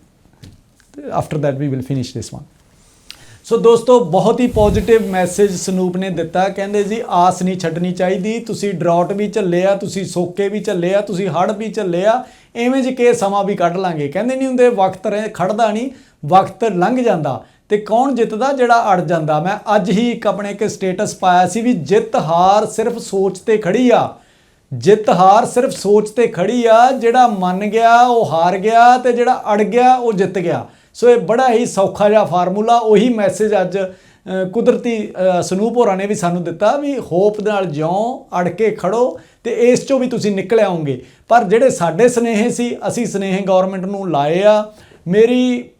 after that we will finish this one. ਸੋ ਦੋਸਤੋ ਬਹੁਤ ਹੀ positive message Snoop ਨੇ ਦਿੱਤਾ। ਕਹਿੰਦੇ ਜੀ ਆਸ ਨਹੀਂ ਛੱਡਣੀ ਚਾਹੀਦੀ। ਤੁਸੀਂ ਡਰਾਟ ਵੀ ਝੱਲੇ ਆ, ਤੁਸੀਂ ਸੋਕੇ ਵੀ ਝੱਲੇ ਆ, ਤੁਸੀਂ ਹੜ੍ਹ ਵੀ ਝੱਲੇ ਆ, ਐਵੇਂ ਜੀ ਕਿ ਸਮਾਂ ਵੀ ਕੱਢ ਲਾਂਗੇ। ਕਹਿੰਦੇ ਨਹੀਂ ਹੁੰਦੇ ਵਕਤ ਖੜਦਾ ਨਹੀਂ, ਵਕਤ ਲੰਘ ਜਾਂਦਾ ਤੇ ਕੌਣ ਜਿੱਤਦਾ? ਜਿਹੜਾ ਅੜ ਜਾਂਦਾ। ਮੈਂ ਅੱਜ ਹੀ ਇੱਕ ਆਪਣੇ ਇੱਕ ਸਟੇਟਸ ਪਾਇਆ ਸੀ ਵੀ ਜਿੱਤ ਹਾਰ ਸਿਰਫ ਸੋਚ ਤੇ ਖੜੀ ਆ। ਜਿੱਤ ਹਾਰ ਸਿਰਫ ਸੋਚ ਤੇ ਖੜੀ ਆ। ਜਿਹੜਾ ਮੰਨ ਗਿਆ ਉਹ ਹਾਰ ਗਿਆ ਤੇ ਜਿਹੜਾ ਅੜ ਗਿਆ ਉਹ ਜਿੱਤ ਗਿਆ। ਸੋ ਇਹ ਬੜਾ ਹੀ ਸੌਖਾ ਜਿਹਾ ਫਾਰਮੂਲਾ, ਉਹੀ ਮੈਸੇਜ ਅੱਜ ਕੁਦਰਤੀ ਸਨੂਪ ਹੋਰਾਂ ਨੇ ਵੀ ਸਾਨੂੰ ਦਿੱਤਾ ਵੀ ਹੋਪ ਨਾਲ ਜਿਉਂ, ਅੜ ਕੇ ਖੜੋ ਤੇ ਇਸ ਚੋਂ ਵੀ ਤੁਸੀਂ ਨਿਕਲ ਆਓਗੇ। ਪਰ ਜਿਹੜੇ ਸਾਡੇ ਸੁਨੇਹੇ ਸੀ, ਅਸੀਂ ਸੁਨੇਹੇ ਗੌਰਮੈਂਟ ਨੂੰ ਲਾਏ ਆ। ਮੇਰੀ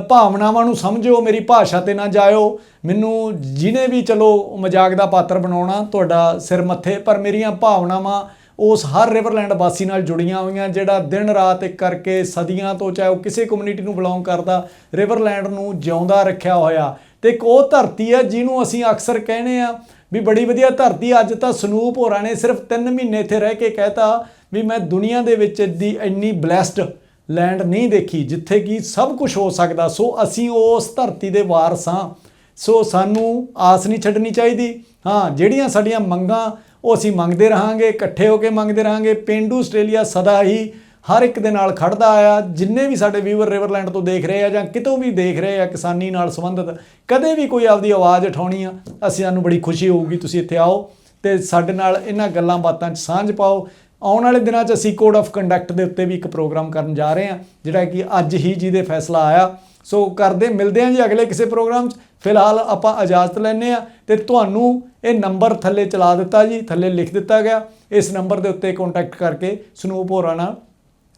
ਭਾਵਨਾਵਾਂ ਨੂੰ ਸਮਝੋ, ਮੇਰੀ ਭਾਸ਼ਾ ਤੇ ਨਾ ਜਾਇਓ। ਮੈਨੂੰ ਜਿਹਨੇ ਵੀ ਚਲੋ ਮਜ਼ਾਕ ਦਾ ਪਾਤਰ ਬਣਾਉਣਾ ਤੁਹਾਡਾ ਸਿਰ ਮੱਥੇ, ਪਰ ਮੇਰੀਆਂ ਭਾਵਨਾਵਾਂ ਉਸ ਹਰ ਰਿਵਰਲੈਂਡ ਵਾਸੀ ਨਾਲ ਜੁੜੀਆਂ ਹੋਈਆਂ ਜਿਹੜਾ ਦਿਨ ਰਾਤ ਇੱਕ ਕਰਕੇ ਸਦੀਆਂ ਤੋਂ, ਚਾਹੇ ਉਹ ਕਿਸੇ ਕਮਿਊਨਿਟੀ ਨੂੰ ਬਿਲੋਂਗ ਕਰਦਾ, ਰਿਵਰਲੈਂਡ ਨੂੰ ਜਿਉਂਦਾ ਰੱਖਿਆ ਹੋਇਆ। ਤੇ ਇੱਕ ਉਹ ਧਰਤੀ ਹੈ ਜਿਹਨੂੰ ਅਸੀਂ ਅਕਸਰ ਕਹਿੰਦੇ ਆ ਵੀ ਬੜੀ ਵਧੀਆ ਧਰਤੀ। ਅੱਜ ਤਾਂ ਸਨੂਪ ਹੋਰਾਂ ਨੇ ਸਿਰਫ 3 ਮਹੀਨੇ ਇੱਥੇ ਰਹਿ ਕੇ ਕਹਿਤਾ ਵੀ ਮੈਂ ਦੁਨੀਆ ਦੇ ਵਿੱਚ ਦੀ ਇੰਨੀ ਬਲੈਸਡ ਲੈਂਡ ਨਹੀਂ ਦੇਖੀ ਜਿੱਥੇ ਕਿ ਸਭ ਕੁਝ ਹੋ ਸਕਦਾ। ਸੋ ਅਸੀਂ ਉਸ ਧਰਤੀ ਦੇ ਵਾਰਸ ਹਾਂ। ਸੋ ਸਾਨੂੰ ਆਸ ਨਹੀਂ ਛੱਡਣੀ ਚਾਹੀਦੀ। ਹਾਂ, ਜਿਹੜੀਆਂ ਸਾਡੀਆਂ ਮੰਗਾਂ ਉਹ ਅਸੀਂ ਮੰਗਦੇ ਰਹਾਂਗੇ, ਇਕੱਠੇ ਹੋ ਕੇ ਮੰਗਦੇ ਰਹਾਂਗੇ। ਪੇਂਡੂ ਆਸਟ੍ਰੇਲੀਆ ਸਦਾ ਹੀ ਹਰ ਇੱਕ ਦੇ ਨਾਲ ਖੜਦਾ ਆਇਆ। ਜਿੰਨੇ ਵੀ ਸਾਡੇ ਵੀਵਰ ਰਿਵਰਲੈਂਡ ਤੋਂ ਦੇਖ ਰਹੇ ਆ ਜਾਂ ਕਿਤੋਂ ਵੀ ਦੇਖ ਰਹੇ ਆ ਕਿਸਾਨੀ ਨਾਲ ਸੰਬੰਧਿਤ, ਕਦੇ ਵੀ ਕੋਈ ਆਪਦੀ ਆਵਾਜ਼ ਉਠਾਉਣੀ ਆ, ਸਾਨੂੰ ਬੜੀ ਖੁਸ਼ੀ ਹੋਊਗੀ ਤੁਸੀਂ ਇੱਥੇ ਆਓ ਤੇ ਸਾਡੇ ਨਾਲ ਇਹਨਾਂ ਗੱਲਾਂ ਬਾਤਾਂ 'ਚ ਸਾਂਝ ਪਾਓ। ਆਉਣ ਵਾਲੇ ਦਿਨਾਂ 'ਚ ਅਸੀਂ ਕੋਡ ਆਫ ਕੰਡਕਟ ਦੇ ਉੱਤੇ ਵੀ ਇੱਕ ਪ੍ਰੋਗਰਾਮ ਕਰਨ ਜਾ ਰਹੇ ਹਾਂ, ਜਿਹੜਾ ਕਿ ਅੱਜ ਹੀ ਜਿਹਦੇ ਫੈਸਲਾ ਆਇਆ। ਸੋ ਮਿਲਦੇ ਹਾਂ ਜੀ ਅਗਲੇ ਕਿਸੇ ਪ੍ਰੋਗਰਾਮ 'ਚ। ਫਿਲਹਾਲ ਆਪਾਂ ਇਜਾਜ਼ਤ ਲੈਂਦੇ ਹਾਂ ਤੇ ਤੁਹਾਨੂੰ ਇਹ ਨੰਬਰ ਥੱਲੇ ਚਲਾ ਦਿੱਤਾ ਜੀ, ਥੱਲੇ ਲਿਖ ਦਿੱਤਾ ਗਿਆ। ਇਸ ਨੰਬਰ ਦੇ ਉੱਤੇ ਕੰਟੈਕਟ ਕਰਕੇ ਸਨੂਪ ਹੋਰਾਂ ਨਾਲ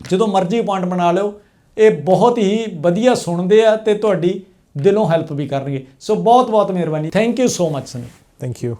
ਜਦੋਂ ਮਰਜ਼ੀ ਅਪਾਇੰਟ ਬਣਾ ਲਿਓ। ਇਹ ਬਹੁਤ ਹੀ ਵਧੀਆ ਸੁਣਦੇ ਆ ਤੇ ਤੁਹਾਡੀ ਦਿਲੋਂ ਹੈਲਪ ਵੀ ਕਰਨਗੇ। ਸੋ ਬਹੁਤ ਬਹੁਤ ਮਿਹਰਬਾਨੀ। Thank you so much Snoop. Thank you.